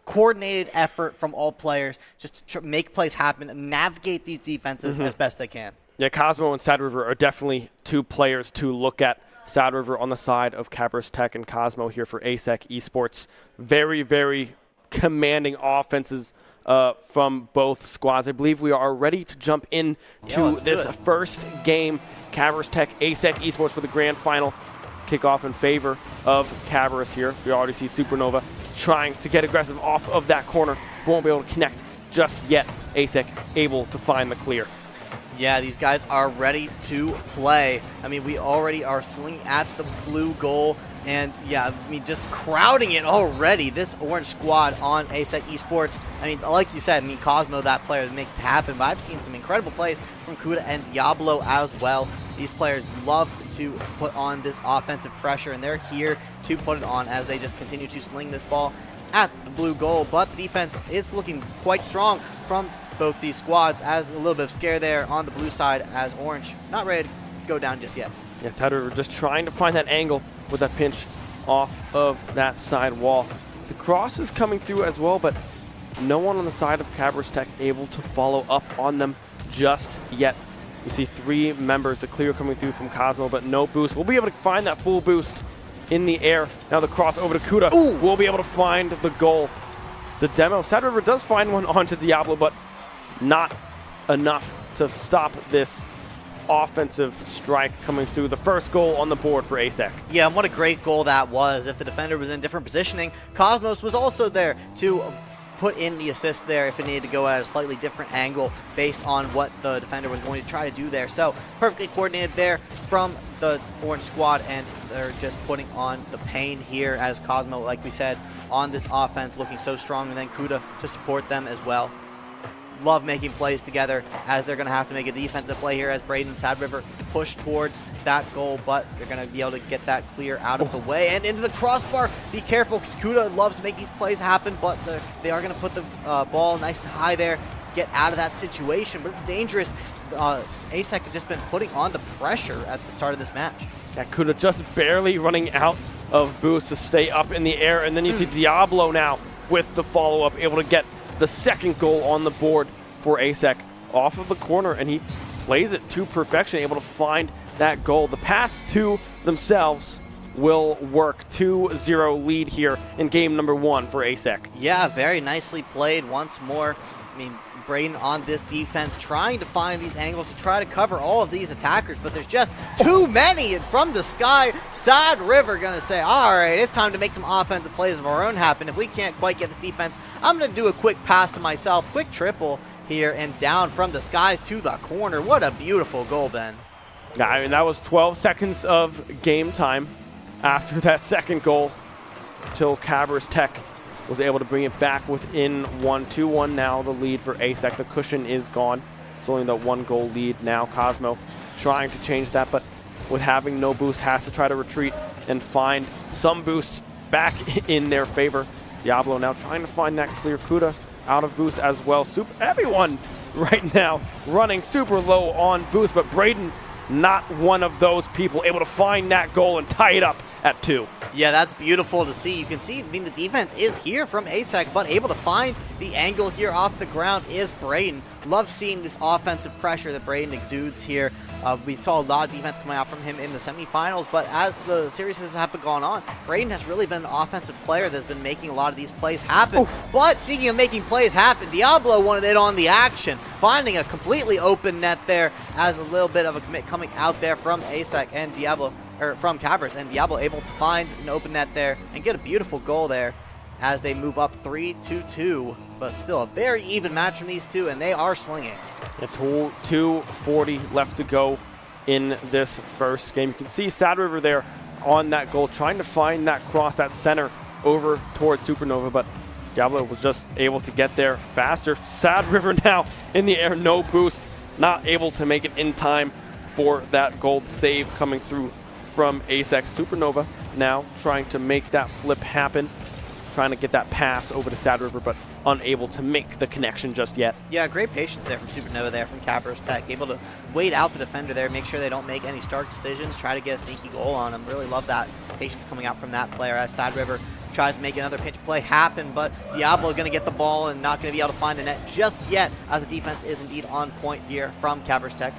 coordinated effort from all players just to make plays happen and navigate these defenses as best they can. Yeah, Cosmo and Sad River are definitely two players to look at. Sad River on the side of Cabarrus Tech and Cosmo here for ASEC Esports. Very, very commanding offenses from both squads. I believe we are ready to jump into this first game. Cabarrus Tech, ASEC Esports for the grand final. Kickoff in favor of Cabarrus here. We already see Supernova trying to get aggressive off of that corner. Won't be able to connect just yet. ASEC able to find the clear. Yeah, these guys are ready to play. I mean, we already are slinging at the blue goal. And, yeah, I mean, just crowding it already. This orange squad on ASEC Esports. I mean, like you said, I mean, Cosmo, that player that makes it happen. But I've seen some incredible plays from Kuda and Diablo as well. These players love to put on this offensive pressure, and they're here to put it on as they just continue to sling this ball at the blue goal. But the defense is looking quite strong from both these squads, as a little bit of scare there on the blue side as Orange not ready to go down just yet. Yeah, Tedder just trying to find that angle with that pinch off of that side wall. The cross is coming through as well, but no one on the side of Cabarrus Tech able to follow up on them just yet. You see 3 members, the clear coming through from Cosmo, but no boost. We'll be able to find that full boost in the air. Now the cross over to Kuda. Ooh. We'll be able to find the goal. The demo, Sad River does find one onto Diablo, but not enough to stop this offensive strike coming through. The first goal on the board for ASEC. Yeah, and what a great goal that was. If the defender was in different positioning, Cosmos was also there to put in the assist there if it needed to go at a slightly different angle based on what the defender was going to try to do there. So perfectly coordinated there from the orange squad, and they're just putting on the pain here as Cosmo, like we said, on this offense looking so strong, and then Kuda to support them as well. Love making plays together as they're going to have to make a defensive play here as Braden and Sad River push towards that goal, but they're going to be able to get that clear out of the way and into the crossbar. Be careful because Kuda loves to make these plays happen, but they are going to put the ball nice and high there to get out of that situation, but it's dangerous. ASEC has just been putting on the pressure at the start of this match. Yeah, Kuda just barely running out of boost to stay up in the air, and then you see Diablo now with the follow-up, able to get the second goal on the board for ASEC off of the corner, and he plays it to perfection, able to find that goal. The pass to themselves will work. 2-0 lead here in game number 1 for ASEC. Yeah, very nicely played once more. I mean, Braden on this defense trying to find these angles to try to cover all of these attackers, but there's just too many. And from the sky, Sad River going to say, all right, it's time to make some offensive plays of our own happen. If we can't quite get this defense, I'm going to do a quick pass to myself. Quick triple here and down from the skies to the corner. What a beautiful goal, Ben. Yeah, I mean, that was 12 seconds of game time after that second goal till Cabarrus Tech was able to bring it back within 1. 2-1 now, the lead for ASEC. The cushion is gone. It's only the 1-goal lead now. Cosmo trying to change that, but with having no boost, has to try to retreat and find some boost back in their favor. Diablo now trying to find that clear. Kuda out of boost as well. Everyone right now running super low on boost, but Braden not one of those people, able to find that goal and tie it up at 2. Yeah, that's beautiful to see. You can see, I mean, the defense is here from ASEC, but able to find the angle here off the ground is Braden. Love seeing this offensive pressure that Braden exudes here We saw a lot of defense coming out from him in the semifinals, but as the series have gone on, Braden has really been an offensive player that's been making a lot of these plays happen. But speaking of making plays happen, Diablo wanted it on the action, finding a completely open net there as a little bit of a commit coming out there from ASEC and Diablo, or from Cabarrus, and Diablo able to find an open net there and get a beautiful goal there as they move up 3-2, but still a very even match from these two, and they are slinging. 2:40 left to go in this first game. You can see Sad River there on that goal, trying to find that cross, that center over towards Supernova, but Diablo was just able to get there faster. Sad River now in the air, no boost, not able to make it in time for that goal save coming through from ASEC. Supernova now trying to make that flip happen, trying to get that pass over to Sad River, but unable to make the connection just yet. Yeah, great patience there from Supernova there from Cabarrus Tech. Able to wait out the defender there, make sure they don't make any stark decisions, try to get a sneaky goal on them. Really love that patience coming out from that player as Sad River tries to make another pinch play happen, but Diablo going to get the ball and not going to be able to find the net just yet, as the defense is indeed on point here from Cabarrus Tech.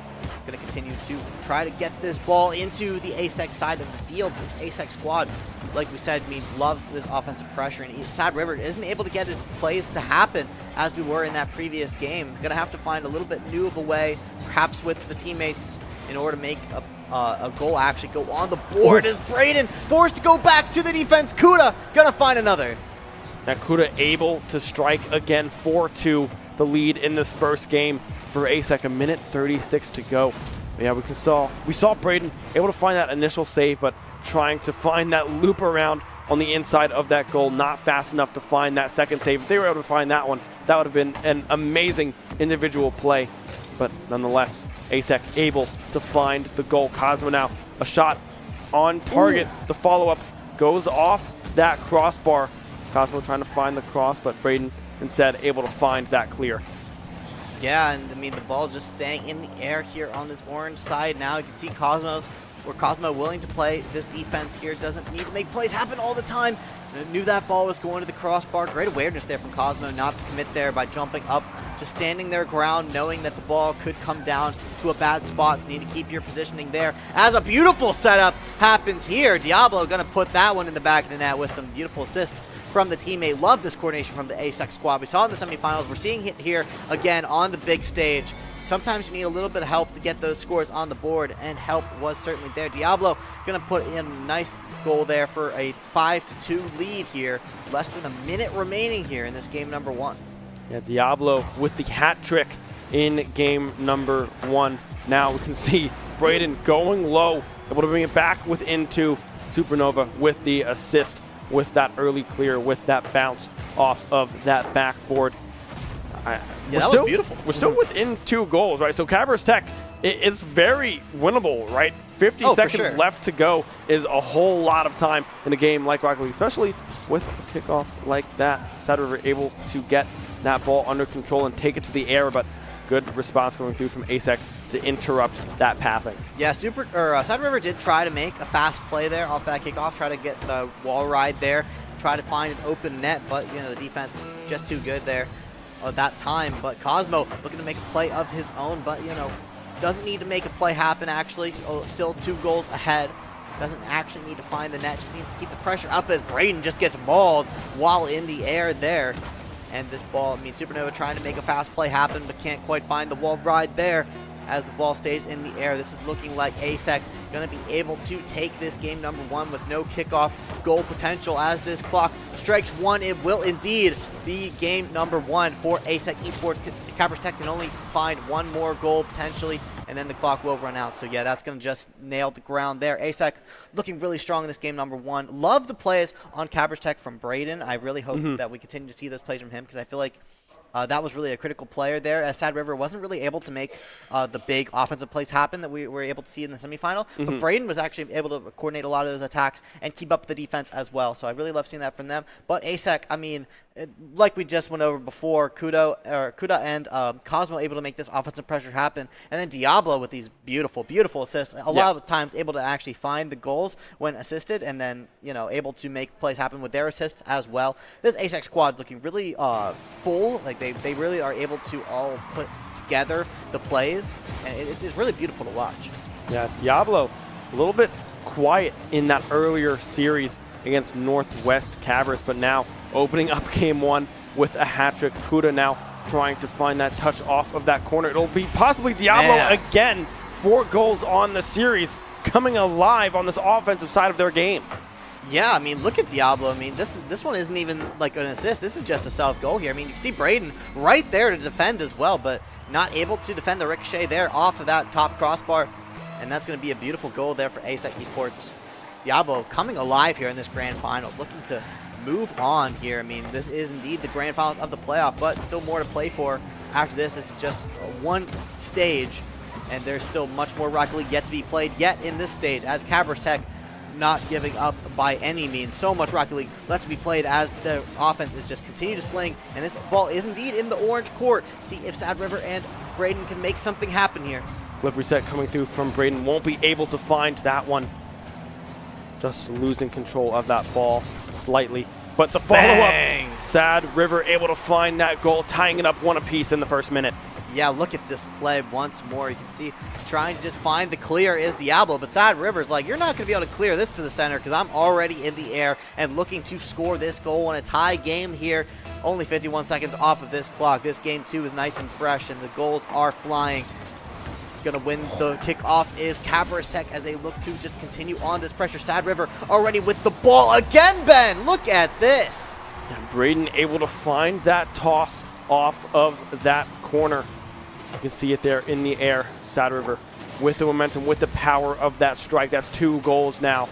Going to continue to try to get this ball into the ASEC side of the field. This ASEC squad, like we said, loves this offensive pressure, and Sad River isn't able to get his plays to happen as we were in that previous game. Going to have to find a little bit new of a way, perhaps with the teammates, in order to make a goal actually go on the board. As Braden forced to go back to the defense. Kuda going to find another. Now Kuda able to strike again, 4-2 the lead in this first game for ASEC. 1:36 to go. Yeah, we saw Braden able to find that initial save, but trying to find that loop around on the inside of that goal, not fast enough to find that second save. If they were able to find that one, that would have been an amazing individual play. But nonetheless, ASEC able to find the goal. Cosmo now a shot on target. Ooh. The follow-up goes off that crossbar. Cosmo trying to find the cross, but Braden instead able to find that clear. Yeah, and I mean, the ball just staying in the air here on this orange side. Now you can see Cosmo willing to play this defense here. Doesn't need to make plays happen all the time. Knew that ball was going to the crossbar. Great awareness there from Cosmo not to commit there by jumping up, just standing their ground, knowing that the ball could come down to a bad spot. So you need to keep your positioning there. As a beautiful setup happens here, Diablo going to put that one in the back of the net with some beautiful assists from the teammate. Love this coordination from the ASEC squad. We saw it in the semifinals. We're seeing it here again on the big stage. Sometimes you need a little bit of help to get those scores on the board, and help was certainly there. Diablo going to put in a nice goal there for a 5-2 lead here. Less than a minute remaining here in this game number one. Yeah, Diablo with the hat trick in game number one. Now we can see Braden going low, able to bring it back within two. Supernova with the assist, with that early clear, with that bounce off of that backboard. That was beautiful. We're still within 2 goals, right? So Cabarrus Tech is very winnable, right? 50 seconds left to go is a whole lot of time in a game like Rocket League, especially with a kickoff like that. Sad River able to get that ball under control and take it to the air, but good response going through from ASEC to interrupt that pathing. Yeah, Sad River did try to make a fast play there off that kickoff, try to get the wall ride there, try to find an open net, but the defense just too good there at that time. But Cosmo looking to make a play of his own, but doesn't need to make a play happen actually. Still 2 goals ahead. Doesn't actually need to find the net, just needs to keep the pressure up as Braden just gets mauled while in the air there. And this ball, Supernova trying to make a fast play happen, but can't quite find the wall ride there as the ball stays in the air. This is looking like ASEC going to be able to take this game number one with no kickoff goal potential. As this clock strikes 1, it will indeed be game number 1 for ASEC Esports. Cabarrus Tech can only find 1 more goal potentially, and then the clock will run out. So yeah, that's going to just nail the ground there. ASEC looking really strong in this game number 1. Love the plays on Cabarrus Tech from Braden. I really hope that we continue to see those plays from him, because I feel like that was really a critical player there, as Sad River wasn't really able to make the big offensive plays happen that we were able to see in the semifinal. But Braden was actually able to coordinate a lot of those attacks and keep up the defense as well. So I really love seeing that from them. But ASEC, like we just went over before, Kuda and Cosmo able to make this offensive pressure happen. And then Diablo with these beautiful, beautiful assists. A lot of times able to actually find the goals when assisted, and then, able to make plays happen with their assists as well. This ASEC squad looking really full Like they really are able to all put together the plays, and it's really beautiful to watch. Yeah, Diablo, a little bit quiet in that earlier series against Northwest Cabarrus, but now opening up game one with a hat trick. Kuda now trying to find that touch off of that corner. It'll be possibly Diablo again. 4 goals on the series, coming alive on this offensive side of their game. Yeah, I mean, look at Diablo. I mean, this one isn't even like an assist. This is just a self-goal here. I mean, you can see Braden right there to defend as well, but not able to defend the ricochet there off of that top crossbar. And that's going to be a beautiful goal there for ASEC Esports. Diablo coming alive here in this grand finals, looking to move on here. I mean, this is indeed the grand finals of the playoff, but still more to play for after this. This is just one stage, and there's still much more Rocket League yet to be played yet in this stage, as Cabarrus Tech not giving up by any means. So much Rocket League left to be played as the offense is just continue to sling, and this ball is indeed in the orange court. See if Sad River and Braden can make something happen here. Flip reset coming through from Braden. Won't be able to find that one. Just losing control of that ball slightly. But the follow-up, Sad River able to find that goal, tying it up 1 apiece in the first minute. Yeah, look at this play once more. You can see trying to just find the clear is Diablo, but Sad River's like, you're not going to be able to clear this to the center because I'm already in the air and looking to score this goal in a tie game here. Only 51 seconds off of this clock. This game 2 is nice and fresh, and the goals are flying. Going to win the kickoff is Cabarrus Tech as they look to just continue on this pressure. Sad River already with the ball again, Ben. Look at this. And Braden able to find that toss off of that corner. You can see it there in the air. Sad River with the momentum, with the power of that strike. That's 2 goals now.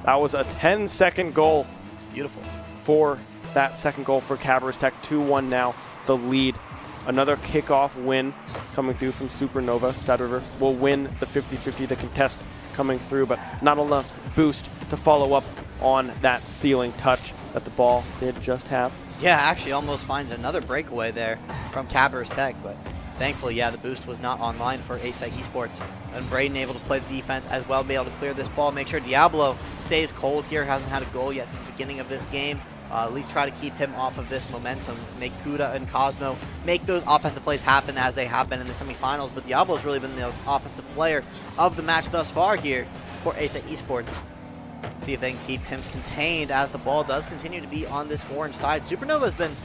That was a 10-second goal. Beautiful. For that second goal for Cabarrus Tech. 2-1 now, the lead. Another kickoff win coming through from Supernova. Sad River will win the 50-50, the contest coming through, but not enough boost to follow up on that ceiling touch that the ball did just have. Yeah, actually almost find another breakaway there from Cabarrus Tech, but thankfully, yeah, the boost was not online for ASEC Esports. And Braden able to play the defense as well, be able to clear this ball, make sure Diablo stays cold here, hasn't had a goal yet since the beginning of this game. At least try to keep him off of this momentum, make Kuda and Cosmo make those offensive plays happen as they have been in the semifinals. But Diablo's really been the offensive player of the match thus far here for ASEC Esports. See if they can keep him contained as the ball does continue to be on this orange side. Supernova has been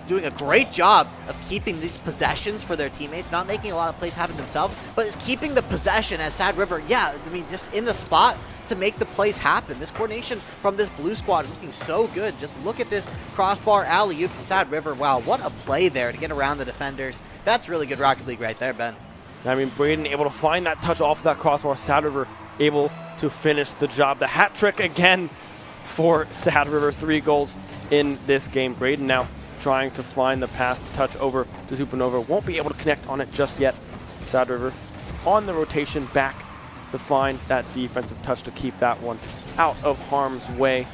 doing a great job of keeping these possessions for their teammates, not making a lot of plays happen themselves, but is keeping the possession as Sad River, yeah, I mean, just in the spot to make the plays happen. This coordination from this blue squad is looking so good. Just look at this crossbar alley-oop to Sad River. Wow, what a play there to get around the defenders. That's really good Rocket League right there, Ben. I mean, Braden able to find that touch off that crossbar. Sad River able to finish the job. The hat trick again for Sad River. 3 goals in this game. Braden now trying to find the pass touch over to Supernova. Won't be able to connect on it just yet. Sad River on the rotation back to find that defensive touch to keep that one out of harm's way.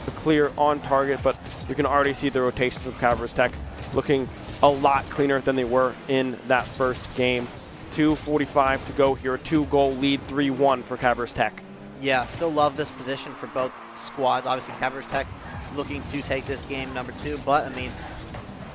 The clear on target, but you can already see the rotations of Cabarrus Tech looking a lot cleaner than they were in that first game. 2:45 to go here. A 2-goal lead, 3-1 for Cabarrus Tech. Yeah, still love this position for both squads. Obviously, Cabarrus Tech looking to take this game number 2, but I mean,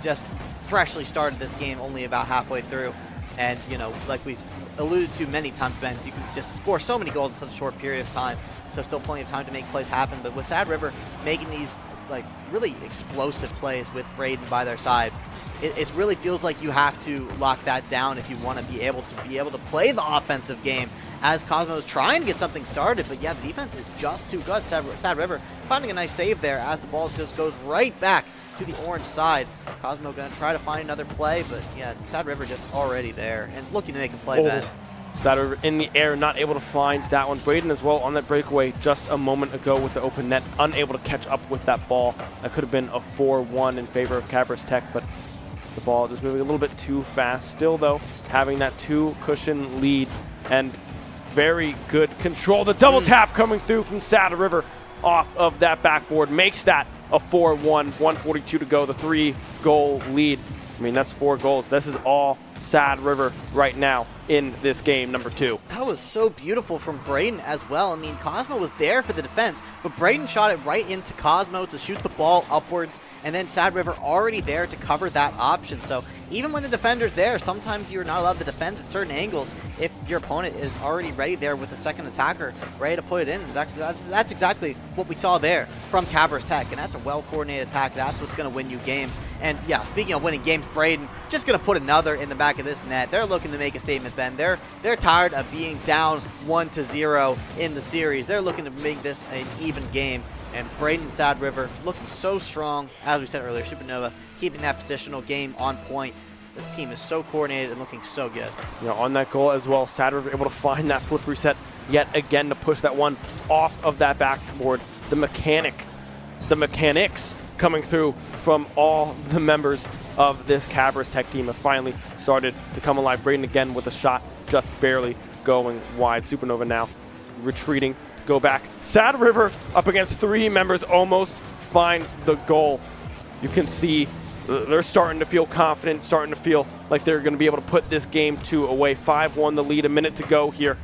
just freshly started this game only about halfway through. And, you know, like we've alluded to many times, Ben, you can just score so many goals in such a short period of time. So still plenty of time to make plays happen. But with Sad River making these, like, really explosive plays with Braden by their side, it really feels like you have to lock that down if you want to be able to play the offensive game, as Cosmo is trying to get something started. But, yeah, the defense is just too good. Sad River finding a nice save there as the ball just goes right back to the orange side. Cosmo going to try to find another play, but yeah, Sad River just already there and looking to make a play, Ben. Sad River in the air, not able to find that one. Braden as well on that breakaway just a moment ago with the open net, unable to catch up with that ball. That could have been a 4-1 in favor of Cabarrus Tech, but the ball just moving a little bit too fast. Still, though, having that 2-cushion lead and very good control. The double tap coming through from Sad River off of that backboard makes that a 4-1, 1:42 to go, the 3-goal lead. I mean, that's 4 goals. This is all Sad River right now in this game, number 2. That was so beautiful from Braden as well. I mean, Cosmo was there for the defense, but Braden shot it right into Cosmo to shoot the ball upwards, and then Sad River already there to cover that option. So even when the defender's there, sometimes you're not allowed to defend at certain angles if your opponent is already ready there with the second attacker ready to put it in. That's exactly what we saw there from Cabarrus Tech, and that's a well-coordinated attack. That's what's going to win you games. And yeah, speaking of winning games, Braden just going to put another in the back of this net. They're looking to make a statement, Ben. They're tired of being down 1-0 in the series. They're looking to make this an even game. And Braden and Sad River looking so strong. As we said earlier, Supernova keeping that positional game on point. This team is so coordinated and looking so good. You know, on that goal as well, Sad River able to find that flip reset yet again to push that one off of that backboard. The mechanics coming through from all the members of this Cabarrus Tech team have finally started to come alive. Braden again with a shot just barely going wide. Supernova now retreating to go back. Sad River up against 3 members almost finds the goal. You can see they're starting to feel confident, starting to feel like they're going to be able to put this game 2 away. 5-1 the lead, a minute to go here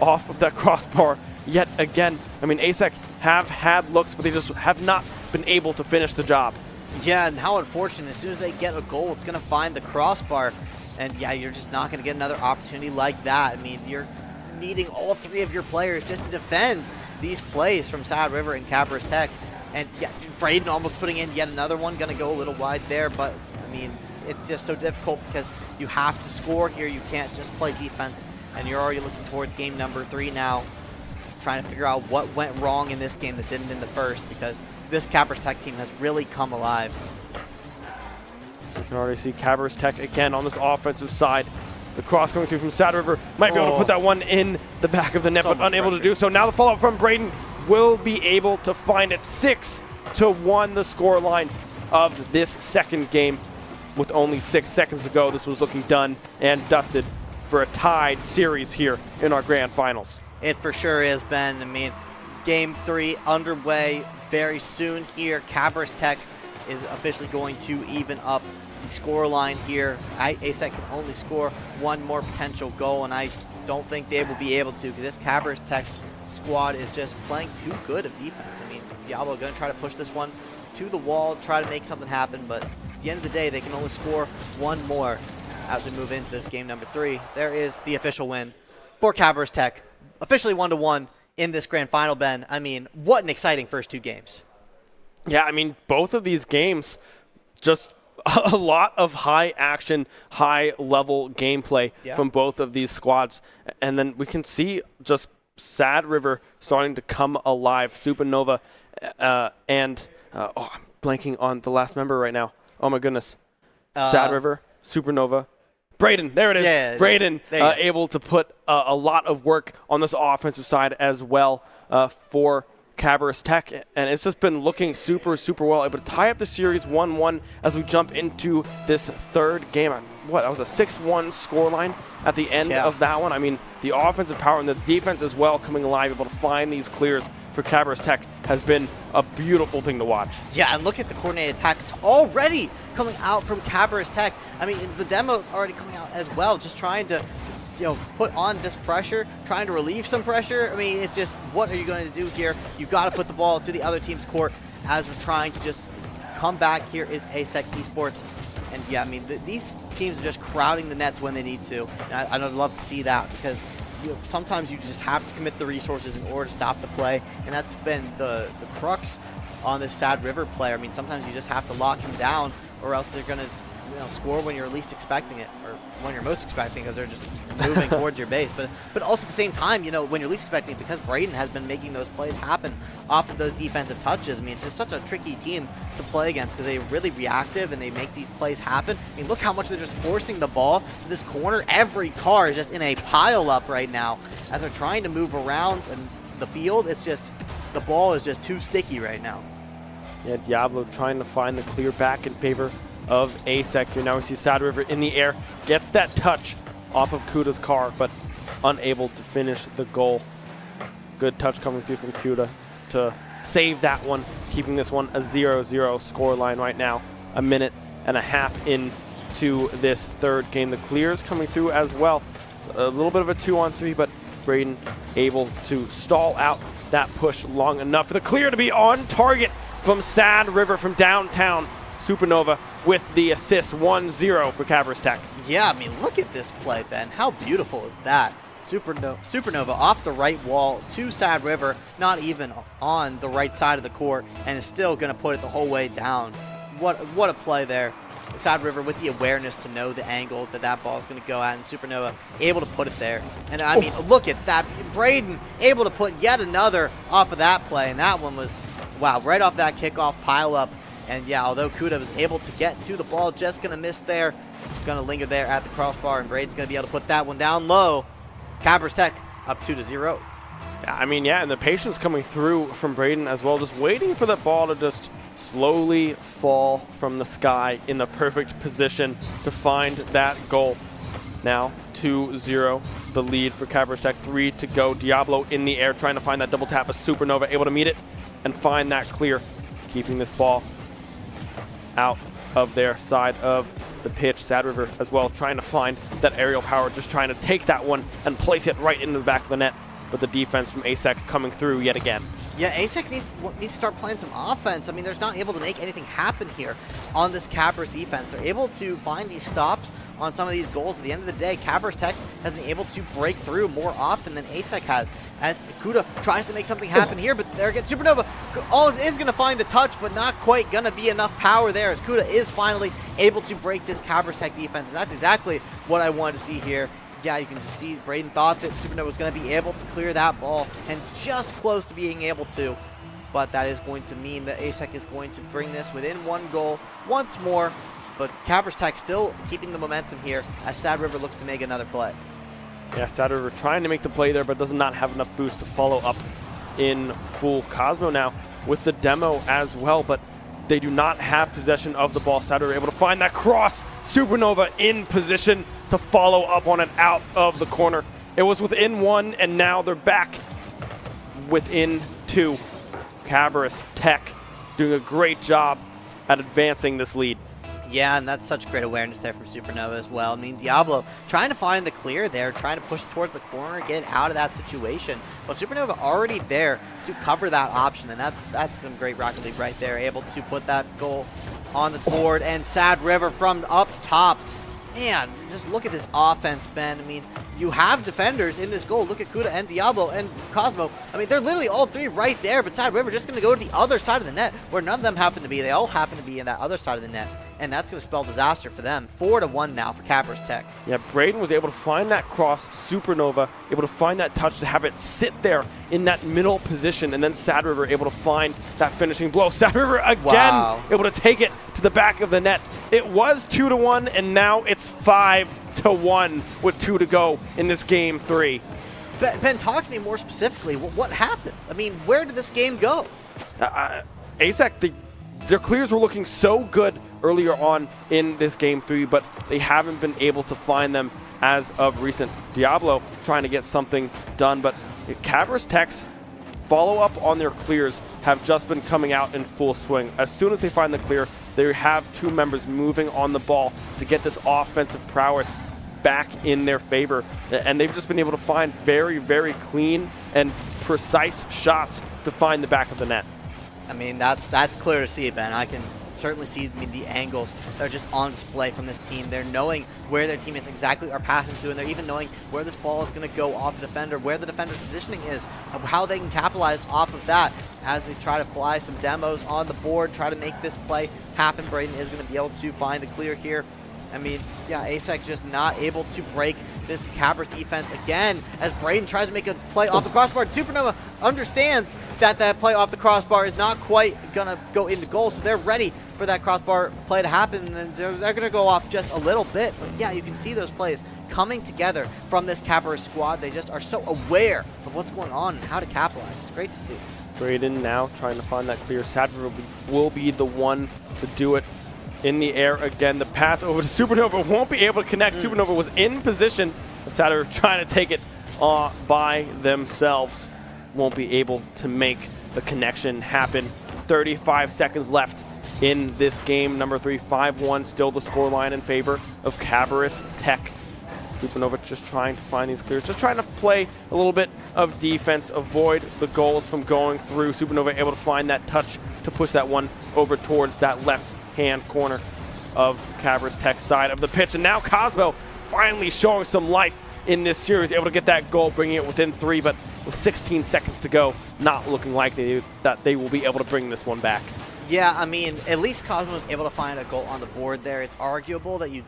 off of that crossbar yet again. I mean, ASEC have had looks, but they just have not been able to finish the job. Yeah, and how unfortunate. As soon as they get a goal, it's going to find the crossbar. And yeah, you're just not going to get another opportunity like that. I mean, you're needing all 3 of your players just to defend these plays from Sad River and Cabarrus Tech. And yeah, Braden almost putting in yet another one, going to go a little wide there. But I mean, it's just so difficult because you have to score here. You can't just play defense. And you're already looking towards game number 3 now, trying to figure out what went wrong in this game that didn't in the first, because this Cabarrus Tech team has really come alive. You can already see Cabarrus Tech again on this offensive side. The cross going through from Sad River might be able to put that one in the back of the net, but unable to do so. Now the follow-up from Braden will be able to find it. 6-1 the score line of this second game. With only 6 seconds to go, this was looking done and dusted for a tied series here in our grand finals. It for sure is, Ben. I mean, game 3 underway very soon here. Cabarrus Tech is officially going to even up the score line here. ASEC can only score 1 more potential goal, and I don't think they will be able to, because this Cabarrus Tech squad is just playing too good of defense. I mean, Diablo going to try to push this one to the wall, try to make something happen, but at the end of the day, they can only score 1 more as we move into this game number 3. There is the official win for Cabarrus Tech. Officially 1-1 in this grand final, Ben. I mean, what an exciting first 2 games. Yeah, I mean, both of these games, just a lot of high action, high level gameplay from both of these squads. And then we can see just Sad River starting to come alive. Supernova and I'm blanking on the last member right now. Oh my goodness. Sad River, Supernova, Braden, there it is. Yeah, Braden able to put a lot of work on this offensive side as well for Cabarrus Tech, and it's just been looking super well. Able to tie up the series 1-1 as we jump into this third game. What, that was a 6-1 scoreline at the end of that one. I mean, the offensive power and the defense as well coming alive, able to find these clears for Cabarrus Tech has been a beautiful thing to watch. Yeah, and look at the coordinated attack. It's already coming out from Cabarrus Tech. I mean, the demo's already coming out as well, just trying to, you know, put on this pressure, trying to relieve some pressure. I mean, it's just, what are you going to do here? You've got to put the ball to the other team's court as we're trying to just come back. Here is ASEC Esports. And yeah, I mean, these teams are just crowding the nets when they need to. And I'd love to see that, because sometimes you just have to commit the resources in order to stop the play, and that's been the crux on this Sad River player. I mean, sometimes you just have to lock him down, or else they're going to score when you're least expecting it, or when you're most expecting, because they're just moving towards your base. But also at the same time, when you're least expecting it, because Braden has been making those plays happen off of those defensive touches. I mean, it's just such a tricky team to play against, because they're really reactive and they make these plays happen. I mean, look how much they're just forcing the ball to this corner. Every car is just in a pile up right now as they're trying to move around and the field. It's just, the ball is just too sticky right now. Yeah, Diablo trying to find the clear back in favor of ASEC here. Now we see Sad River in the air, gets that touch off of Kuda's car, but unable to finish the goal. Good touch coming through from Kuda to save that one, keeping this one a 0-0 score line right now. A minute and a half in to this third game. The clears coming through as well. So a little bit of a 2-on-3, but Braden able to stall out that push long enough for the clear to be on target from Sad River from downtown. Supernova with the assist, 1-0 for Cabarrus Tech. Yeah, I mean, look at this play, Ben. How beautiful is that? Supernova off the right wall to Sad River, not even on the right side of the court, and is still going to put it the whole way down. What a play there. Sad River with the awareness to know the angle that ball is going to go at, and Supernova able to put it there. And I mean, look at that. Braden able to put yet another off of that play, and that one was, wow, right off that kickoff pile up. And yeah, although Kuda was able to get to the ball, just going to miss there. Going to linger there at the crossbar, and Braden's going to be able to put that one down low. Cabarrus Tech up 2-0. I mean, yeah, and the patience coming through from Braden as well, just waiting for that ball to just slowly fall from the sky in the perfect position to find that goal. Now 2-0, the lead for Cabarrus Tech, 3 to go. Diablo in the air trying to find that double tap, a Supernova able to meet it and find that clear, keeping this ball out of their side of the pitch. Sad River as well trying to find that aerial power, just trying to take that one and place it right into the back of the net. But the defense from ASEC coming through yet again. Yeah, ASEC needs to start playing some offense. I mean, they're not able to make anything happen here on this Cabarrus defense. They're able to find these stops on some of these goals. But at the end of the day, Cabarrus Tech has been able to break through more often than ASEC has. As Kuda tries to make something happen here, but there again, Supernova is going to find the touch, but not quite going to be enough power there, as Kuda is finally able to break this Cabarrus Tech defense. And that's exactly what I wanted to see here. Yeah, you can just see Braden thought that Supernova was going to be able to clear that ball, and just close to being able to. But that is going to mean that ASEC is going to bring this within one goal once more. But Cabarrus Tech still keeping the momentum here as Sad River looks to make another play. Yeah, Sad River trying to make the play there, but does not have enough boost to follow up in full. Cosmo now with the demo as well, but they do not have possession of the ball. Sad River able to find that cross. Supernova in position to follow up on it out of the corner. It was within one, and now they're back within two. Cabarrus Tech doing a great job at advancing this lead. Yeah, and that's such great awareness there from Supernova as well. I mean, Diablo trying to find the clear there, trying to push towards the corner, get out of that situation. But Supernova already there to cover that option, and that's some great Rocket League right there, able to put that goal on the board. And Sad River from up top. Man, just look at this offense, Ben. I mean, you have defenders in this goal. Look at Kuda and Diablo and Cosmo. I mean, they're literally all three right there, but Sad River just going to go to the other side of the net where none of them happen to be. They all happen to be in that other side of the net, and that's going to spell disaster for them. 4-1 now for Cabarrus Tech. Yeah, Braden was able to find that cross. Supernova able to find that touch to have it sit there in that middle position, and then Sad River able to find that finishing blow. Sad River again able to take it to the back of the net. It was 2-1, and now it's 5-1 with 2 to go in this game 3. Ben, talk to me more specifically. What happened? I mean, where did this game go? ASEC, their clears were looking so good earlier on in this game 3, but they haven't been able to find them as of recent. Diablo trying to get something done, but Cabarrus Tech's follow-up on their clears have just been coming out in full swing. As soon as they find the clear, they have two members moving on the ball to get this offensive prowess back in their favor. And they've just been able to find very, very clean and precise shots to find the back of the net. I mean, that's clear to see, Ben. I can certainly see the angles that are just on display from this team. They're knowing where their teammates exactly are passing to, and they're even knowing where this ball is going to go off the defender, where the defender's positioning is, how they can capitalize off of that as they try to fly some demos on the board, try to make this play happen. Braden is going to be able to find the clear here. I mean, yeah, ASEC just not able to break this Cabarrus defense again as Braden tries to make a play off the crossbar. Supernova understands that play off the crossbar is not quite going to go in the goal, so they're ready for that crossbar play to happen, and they're going to go off just a little bit. But yeah, you can see those plays coming together from this Cabarrus squad. They just are so aware of what's going on and how to capitalize. It's great to see. Braden now trying to find that clear. Sad River will be the one to do it. In the air again, the pass over to Supernova won't be able to connect. Supernova was in position. Sad River trying to take it by themselves. Won't be able to make the connection happen. 35 seconds left in this game. Number 3, 5-1, still the scoreline in favor of Cabarrus Tech. Supernova just trying to find these clears, just trying to play a little bit of defense, avoid the goals from going through. Supernova able to find that touch to push that one over towards that left-hand corner of Cabarrus Tech's side of the pitch. And now Cosmo finally showing some life in this series, able to get that goal, bringing it within 3, but with 16 seconds to go, not looking likely that they will be able to bring this one back. Yeah, I mean, at least Cosmo was able to find a goal on the board there. It's arguable that you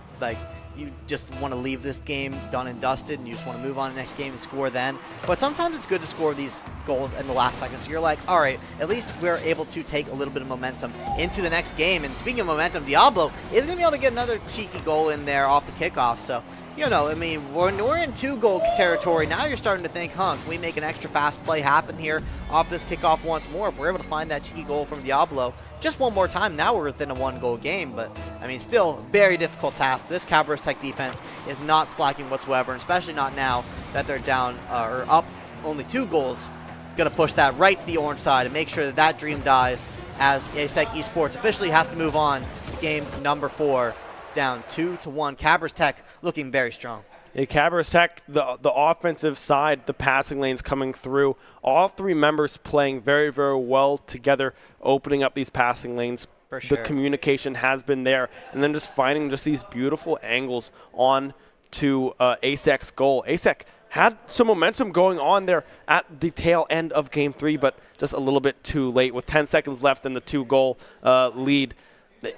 just want to leave this game done and dusted and you just want to move on to the next game and score then. But sometimes it's good to score these goals in the last second. So you're like, all right, at least we're able to take a little bit of momentum into the next game. And speaking of momentum, Diablo is going to be able to get another cheeky goal in there off the kickoff. So, you know, I mean, when we're in 2-goal territory, now you're starting to think, can we make an extra fast play happen here off this kickoff once more? If we're able to find that cheeky goal from Diablo just one more time, now we're within a 1-goal game. But, I mean, still very difficult task. This Cabarrus Tech defense is not slacking whatsoever, and especially not now that they're down or up only 2 goals. Going to push that right to the orange side and make sure that that dream dies as ASEC Esports officially has to move on to game number 4. Down 2-1. Cabarrus Tech looking very strong. Yeah, Cabarrus Tech, the offensive side, the passing lanes coming through. All 3 members playing very, very well together, opening up these passing lanes. For sure. The communication has been there. And then just finding just these beautiful angles on to ASEC's goal. ASEC had some momentum going on there at the tail end of Game 3, but just a little bit too late. With 10 seconds left in the 2-goal lead,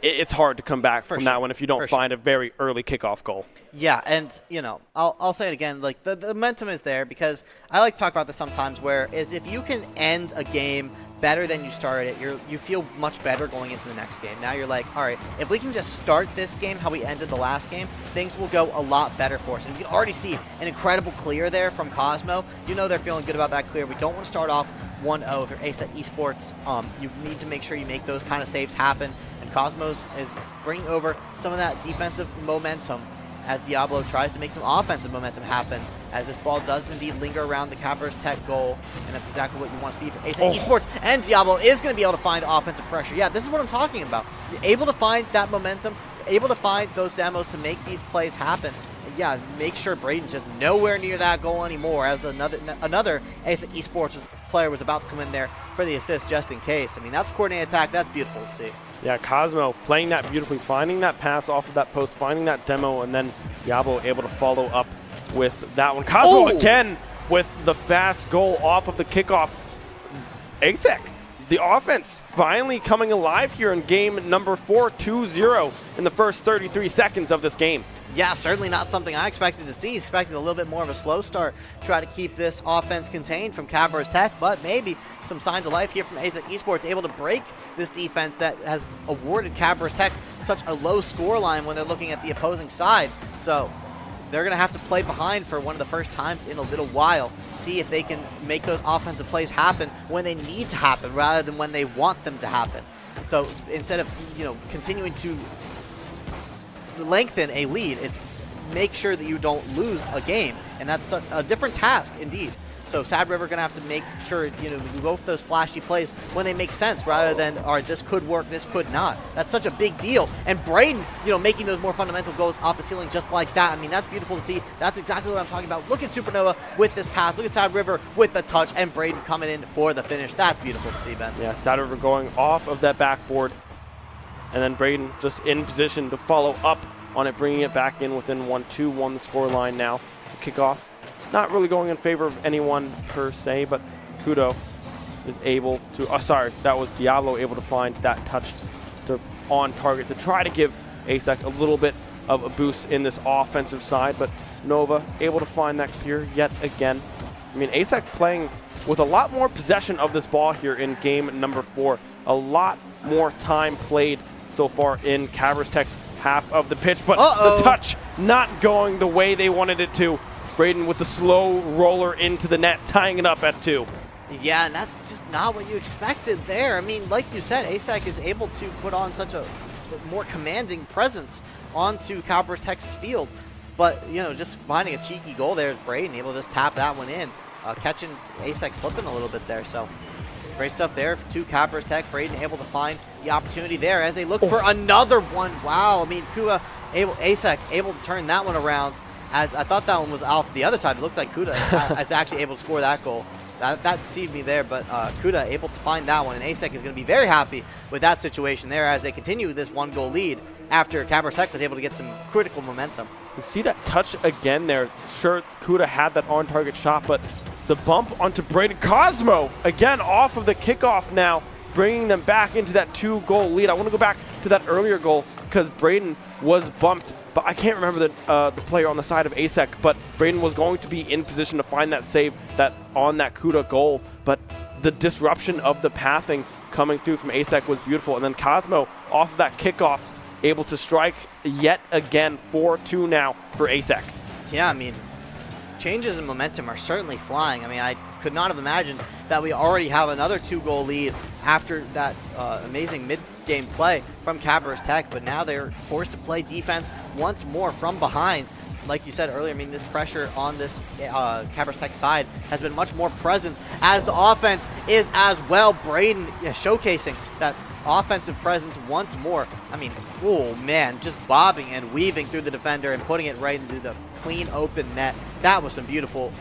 it's hard to come back from that one if you don't find a very early kickoff goal. Yeah, and, you know, I'll say it again, like, the momentum is there because I like to talk about this sometimes, where is if you can end a game better than you started it, you feel much better going into the next game. Now you're like, all right, if we can just start this game how we ended the last game, things will go a lot better for us. And you can already see an incredible clear there from Cosmo. You know they're feeling good about that clear. We don't want to start off 1-0 if you're ASEC Esports. You need to make sure you make those kind of saves happen. Cosmos is bringing over some of that defensive momentum as Diablo tries to make some offensive momentum happen, as this ball does indeed linger around the Cabarrus Tech goal, and that's exactly what you want to see for ASEC Esports. And Diablo is going to be able to find the offensive pressure. Yeah, this is what I'm talking about. You're able to find that momentum, able to find those demos to make these plays happen. And yeah, make sure Braden's just nowhere near that goal anymore, as another ASEC Esports player was about to come in there for the assist just in case. I mean, that's coordinated attack. That's beautiful to see. Yeah, Cosmo playing that beautifully, finding that pass off of that post, finding that demo, and then Diablo able to follow up with that one. Cosmo again with the fast goal off of the kickoff. ASEC, the offense finally coming alive here in game number 4, 2-0 in the first 33 seconds of this game. Yeah, certainly not something I expected to see. Expected a little bit more of a slow start, try to keep this offense contained from Cabarrus Tech, but maybe some signs of life here from ASEC Esports, able to break this defense that has awarded Cabarrus Tech such a low score line when they're looking at the opposing side. So they're going to have to play behind for one of the first times in a little while, see if they can make those offensive plays happen when they need to happen rather than when they want them to happen. So instead of, you know, continuing to lengthen a lead, it's make sure that you don't lose a game, and that's a different task indeed. So Sad River gonna have to make sure, you know, you go for those flashy plays when they make sense rather than, all right, this could work, this could not. That's such a big deal. And Braden, you know, making those more fundamental goals off the ceiling just like that. I mean, that's beautiful to see. That's exactly what I'm talking about. Look at Supernova with this pass. Look at Sad River with the touch, and Braden coming in for the finish. That's beautiful to see, Ben. Yeah, Sad River going off of that backboard, and then Braden just in position to follow up on it, bringing it back in within 1-2-1 the score line now. The kickoff not really going in favor of anyone per se, but Kudo is able to, that was Diablo able to find that touch on target to try to give ASEC a little bit of a boost in this offensive side, but Nova able to find that clear yet again. I mean, ASEC playing with a lot more possession of this ball here in game number 4. A lot more time played so far in Cabarrus Tech's half of the pitch, but the touch not going the way they wanted it to. Braden with the slow roller into the net, tying it up at 2. Yeah, and that's just not what you expected there. I mean, like you said, ASEC is able to put on such a more commanding presence onto Cabarrus Tech's field. But, you know, just finding a cheeky goal there is Braden able to just tap that one in, catching ASEC slipping a little bit there. So Great stuff there to Cabarrus Tech. Braden able to find the opportunity there as they look for another one. Wow, I mean, ASEC able to turn that one around. As I thought that one was off the other side. It looked like Kuda is actually able to score that goal. That deceived me there, but Kuda able to find that one, and ASEC is going to be very happy with that situation there as they continue this 1-goal lead after Cabarrus Tech was able to get some critical momentum. You see that touch again there. Sure, Kuda had that on-target shot, but the bump onto Braden. Cosmo, again, off of the kickoff now, bringing them back into that 2-goal lead. I want to go back to that earlier goal because Braden was bumped, but I can't remember the player on the side of ASEC, but Braden was going to be in position to find that save on that Kuda goal, but the disruption of the pathing coming through from ASEC was beautiful. And then Cosmo, off of that kickoff, able to strike yet again. 4-2 now for ASEC. Yeah, I mean, changes in momentum are certainly flying. I mean, I could not have imagined that we already have another 2-goal lead after that amazing mid-game play from Cabarrus Tech, but now they're forced to play defense once more from behind. Like you said earlier, I mean, this pressure on this Cabarrus Tech side has been much more present as the offense is as well. Braden showcasing that offensive presence once more. I mean, oh man, just bobbing and weaving through the defender and putting it right into the clean open net. That was some beautiful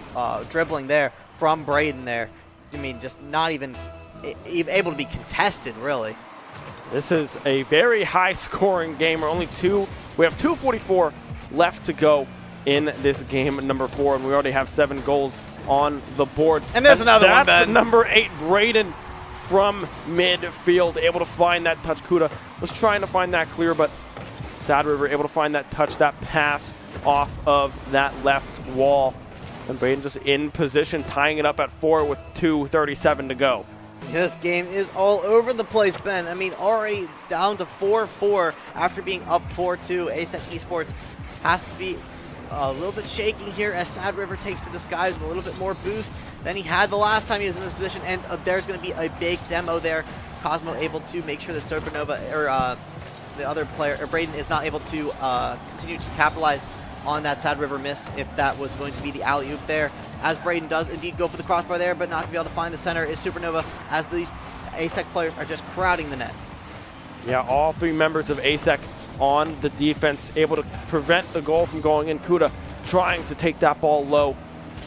dribbling there from Braden there. I mean, just not even able to be contested, really. This is a very high-scoring game. We have 2:44 left to go in this game number 4, and we already have 7 goals on the board. And there's another one, Ben. That's number 8, Braden, from midfield, able to find that touch. Kuda was trying to find that clear, but Sad River able to find that touch, that pass off of that left wall. And Braden just in position, tying it up at 4 with 2:37 to go. This game is all over the place, Ben. I mean, already down to 4-4 after being up 4-2. ASEC Esports has to be a little bit shaky here as Sad River takes to the skies with a little bit more boost than he had the last time he was in this position, and there's going to be a big demo there. Cosmo able to make sure that Supernova, or the other player, or Braden, is not able to continue to capitalize on that Sad River miss if that was going to be the alley-oop there, as Braden does indeed go for the crossbar there, but not going to be able to find the center is Supernova as these ASEC players are just crowding the net. Yeah, all 3 members of ASEC on the defense, able to prevent the goal from going in. Kuda trying to take that ball low,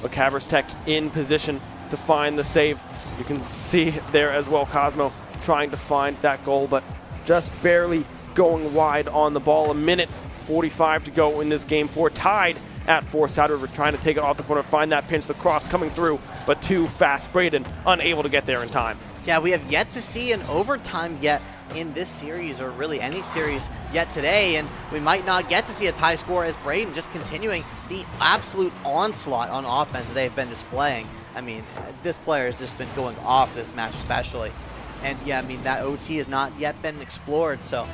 but Cabarrus Tech in position to find the save. You can see there as well, Cosmo trying to find that goal, but just barely going wide on the ball. 1:45 to go in this game 4, tied at 4. Sad River trying to take it off the corner, find that pinch, the cross coming through, but too fast. Braden unable to get there in time. Yeah, we have yet to see an overtime yet in this series, or really any series yet today, and we might not get to see a tie score as Braden just continuing the absolute onslaught on offense they've been displaying. I mean, this player has just been going off this match especially. And yeah, I mean, that OT has not yet been explored, so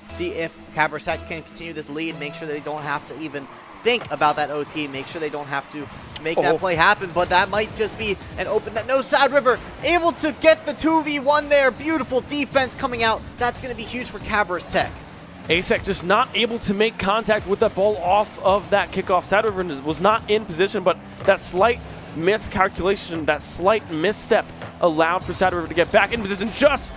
see if Cabarrus Tech can continue this lead, make sure they don't have to even think about that OT, make sure they don't have to make that play happen, but that might just be an open net. No, Sad River able to get the 2v1 there. Beautiful defense coming out. That's going to be huge for Cabarrus Tech. ASEC just not able to make contact with that ball off of that kickoff. Sad River was not in position, but that slight miscalculation, that slight misstep allowed for Sad River to get back in position. Just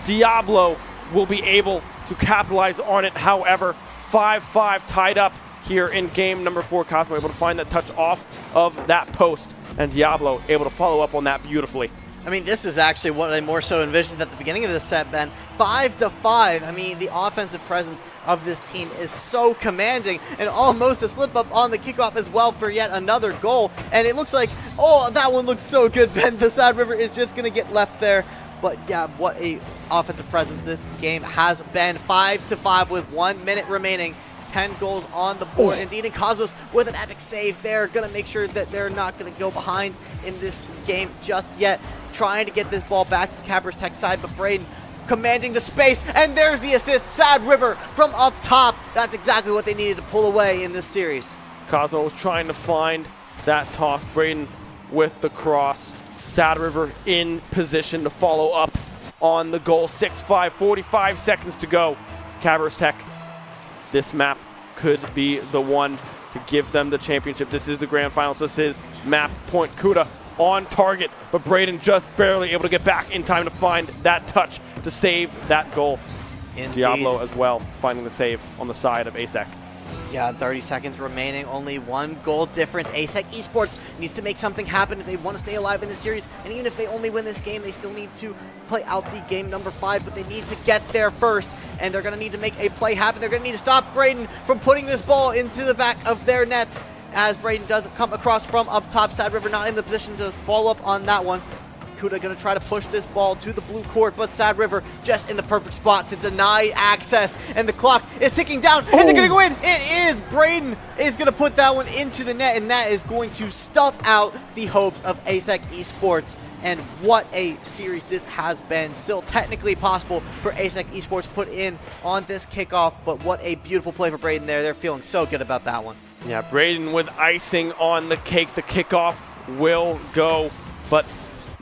Diablo will be able to capitalize on it. However, 5-5 tied up here in game number 4. Cosmo able to find that touch off of that post, and Diablo able to follow up on that beautifully. I mean, this is actually what I more so envisioned at the beginning of this set, Ben. 5-5. I mean, the offensive presence of this team is so commanding, and almost a slip up on the kickoff as well for yet another goal. And it looks like, oh, that one looked so good, Ben. The Sad River is just going to get left there. But yeah, what a offensive presence this game has been. 5-5 with 1 minute remaining. 10 goals on the board. Indeed, and Cosmos with an epic save there. Going to make sure that they're not going to go behind in this game just yet. Trying to get this ball back to the Cabarrus Tech side, but Braden commanding the space. And there's the assist. Sad River from up top. That's exactly what they needed to pull away in this series. Cosmo was trying to find that toss. Braden with the cross. Sad River in position to follow up on the goal. 6-5, 45 seconds to go. Cabarrus Tech. This map could be the one to give them the championship. This is the grand finals. This is map point. Kuda on target, but Braden just barely able to get back in time to find that touch to save that goal. Indeed. Diablo as well, finding the save on the side of ASEC. Yeah, 30 seconds remaining, only 1 goal difference. ASEC Esports needs to make something happen if they want to stay alive in this series, and even if they only win this game, they still need to play out the game number 5, but they need to get there first, and they're going to need to make a play happen. They're going to need to stop Braden from putting this ball into the back of their net, as Braden does come across from up top. Sad River not in the position to follow up on that one. Kuda going to try to push this ball to the blue court, but Sad River just in the perfect spot to deny access, and the clock is ticking down. Is it going to go in? It is. Braden is going to put that one into the net, and that is going to stuff out the hopes of ASEC Esports. And what a series this has been. Still technically possible for ASEC Esports to put in on this kickoff, but what a beautiful play for Braden there. They're feeling so good about that one. Yeah, Braden with icing on the cake. The kickoff will go, but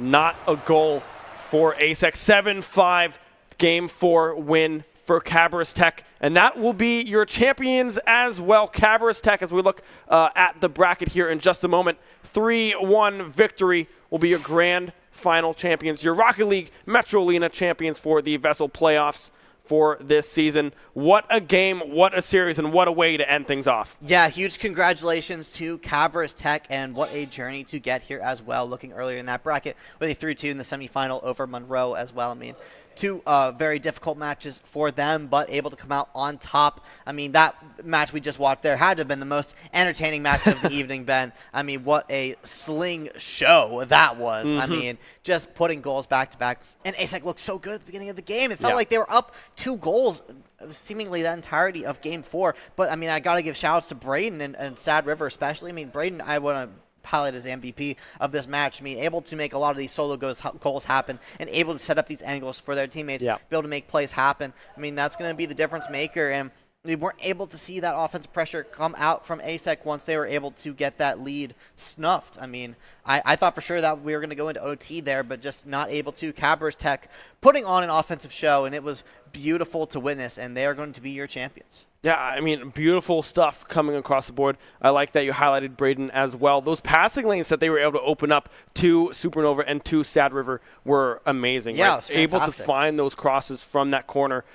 not a goal for ASEC. 7-5 game 4 win for Cabarrus Tech, and that will be your champions as well. Cabarrus Tech, as we look at the bracket here in just a moment, 3-1 victory will be your grand final champions, your Rocket League METROLINA champions for the VESL playoffs for this season. What a game, what a series, and what a way to end things off. Yeah, huge congratulations to Cabarrus Tech, and what a journey to get here as well. Looking earlier in that bracket with a 3-2 in the semifinal over Monroe as well. I mean, 2 very difficult matches for them, but able to come out on top. I mean, that match we just watched there had to have been the most entertaining match of the evening, Ben. I mean, what a sling show that was. I mean, just putting goals back to back. And ASEC looked so good at the beginning of the game. It felt like they were up 2 goals seemingly the entirety of game 4. But, I mean, I got to give shout-outs to Braden and Sad River especially. I mean, Braden, I want to highlight as MVP of this match. I mean, able to make a lot of these solo goals happen and able to set up these angles for their teammates, be able to make plays happen. I mean, that's going to be the difference maker, and we weren't able to see that offensive pressure come out from ASEC once they were able to get that lead snuffed. I mean, I thought for sure that we were going to go into OT there, but just not able to. Cabarrus Tech putting on an offensive show, and it was beautiful to witness, and they are going to be your champions. Yeah, I mean, beautiful stuff coming across the board. I like that you highlighted Braden as well. Those passing lanes that they were able to open up to Supernova and to Sad River were amazing. Yeah, right? It was fantastic. Able to find those crosses from that corner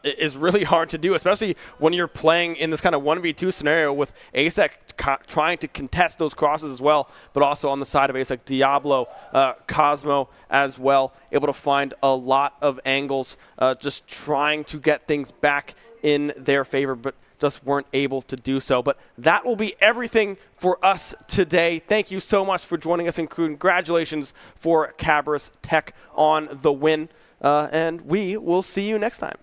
is really hard to do, especially when you're playing in this kind of 1v2 scenario with ASEC trying to contest those crosses as well, but also on the side of ASEC, Diablo, Cosmo as well, able to find a lot of angles, just trying to get things back in their favor, but just weren't able to do so. But that will be everything for us today. Thank you so much for joining us, and congratulations for Cabarrus Tech on the win. And we will see you next time.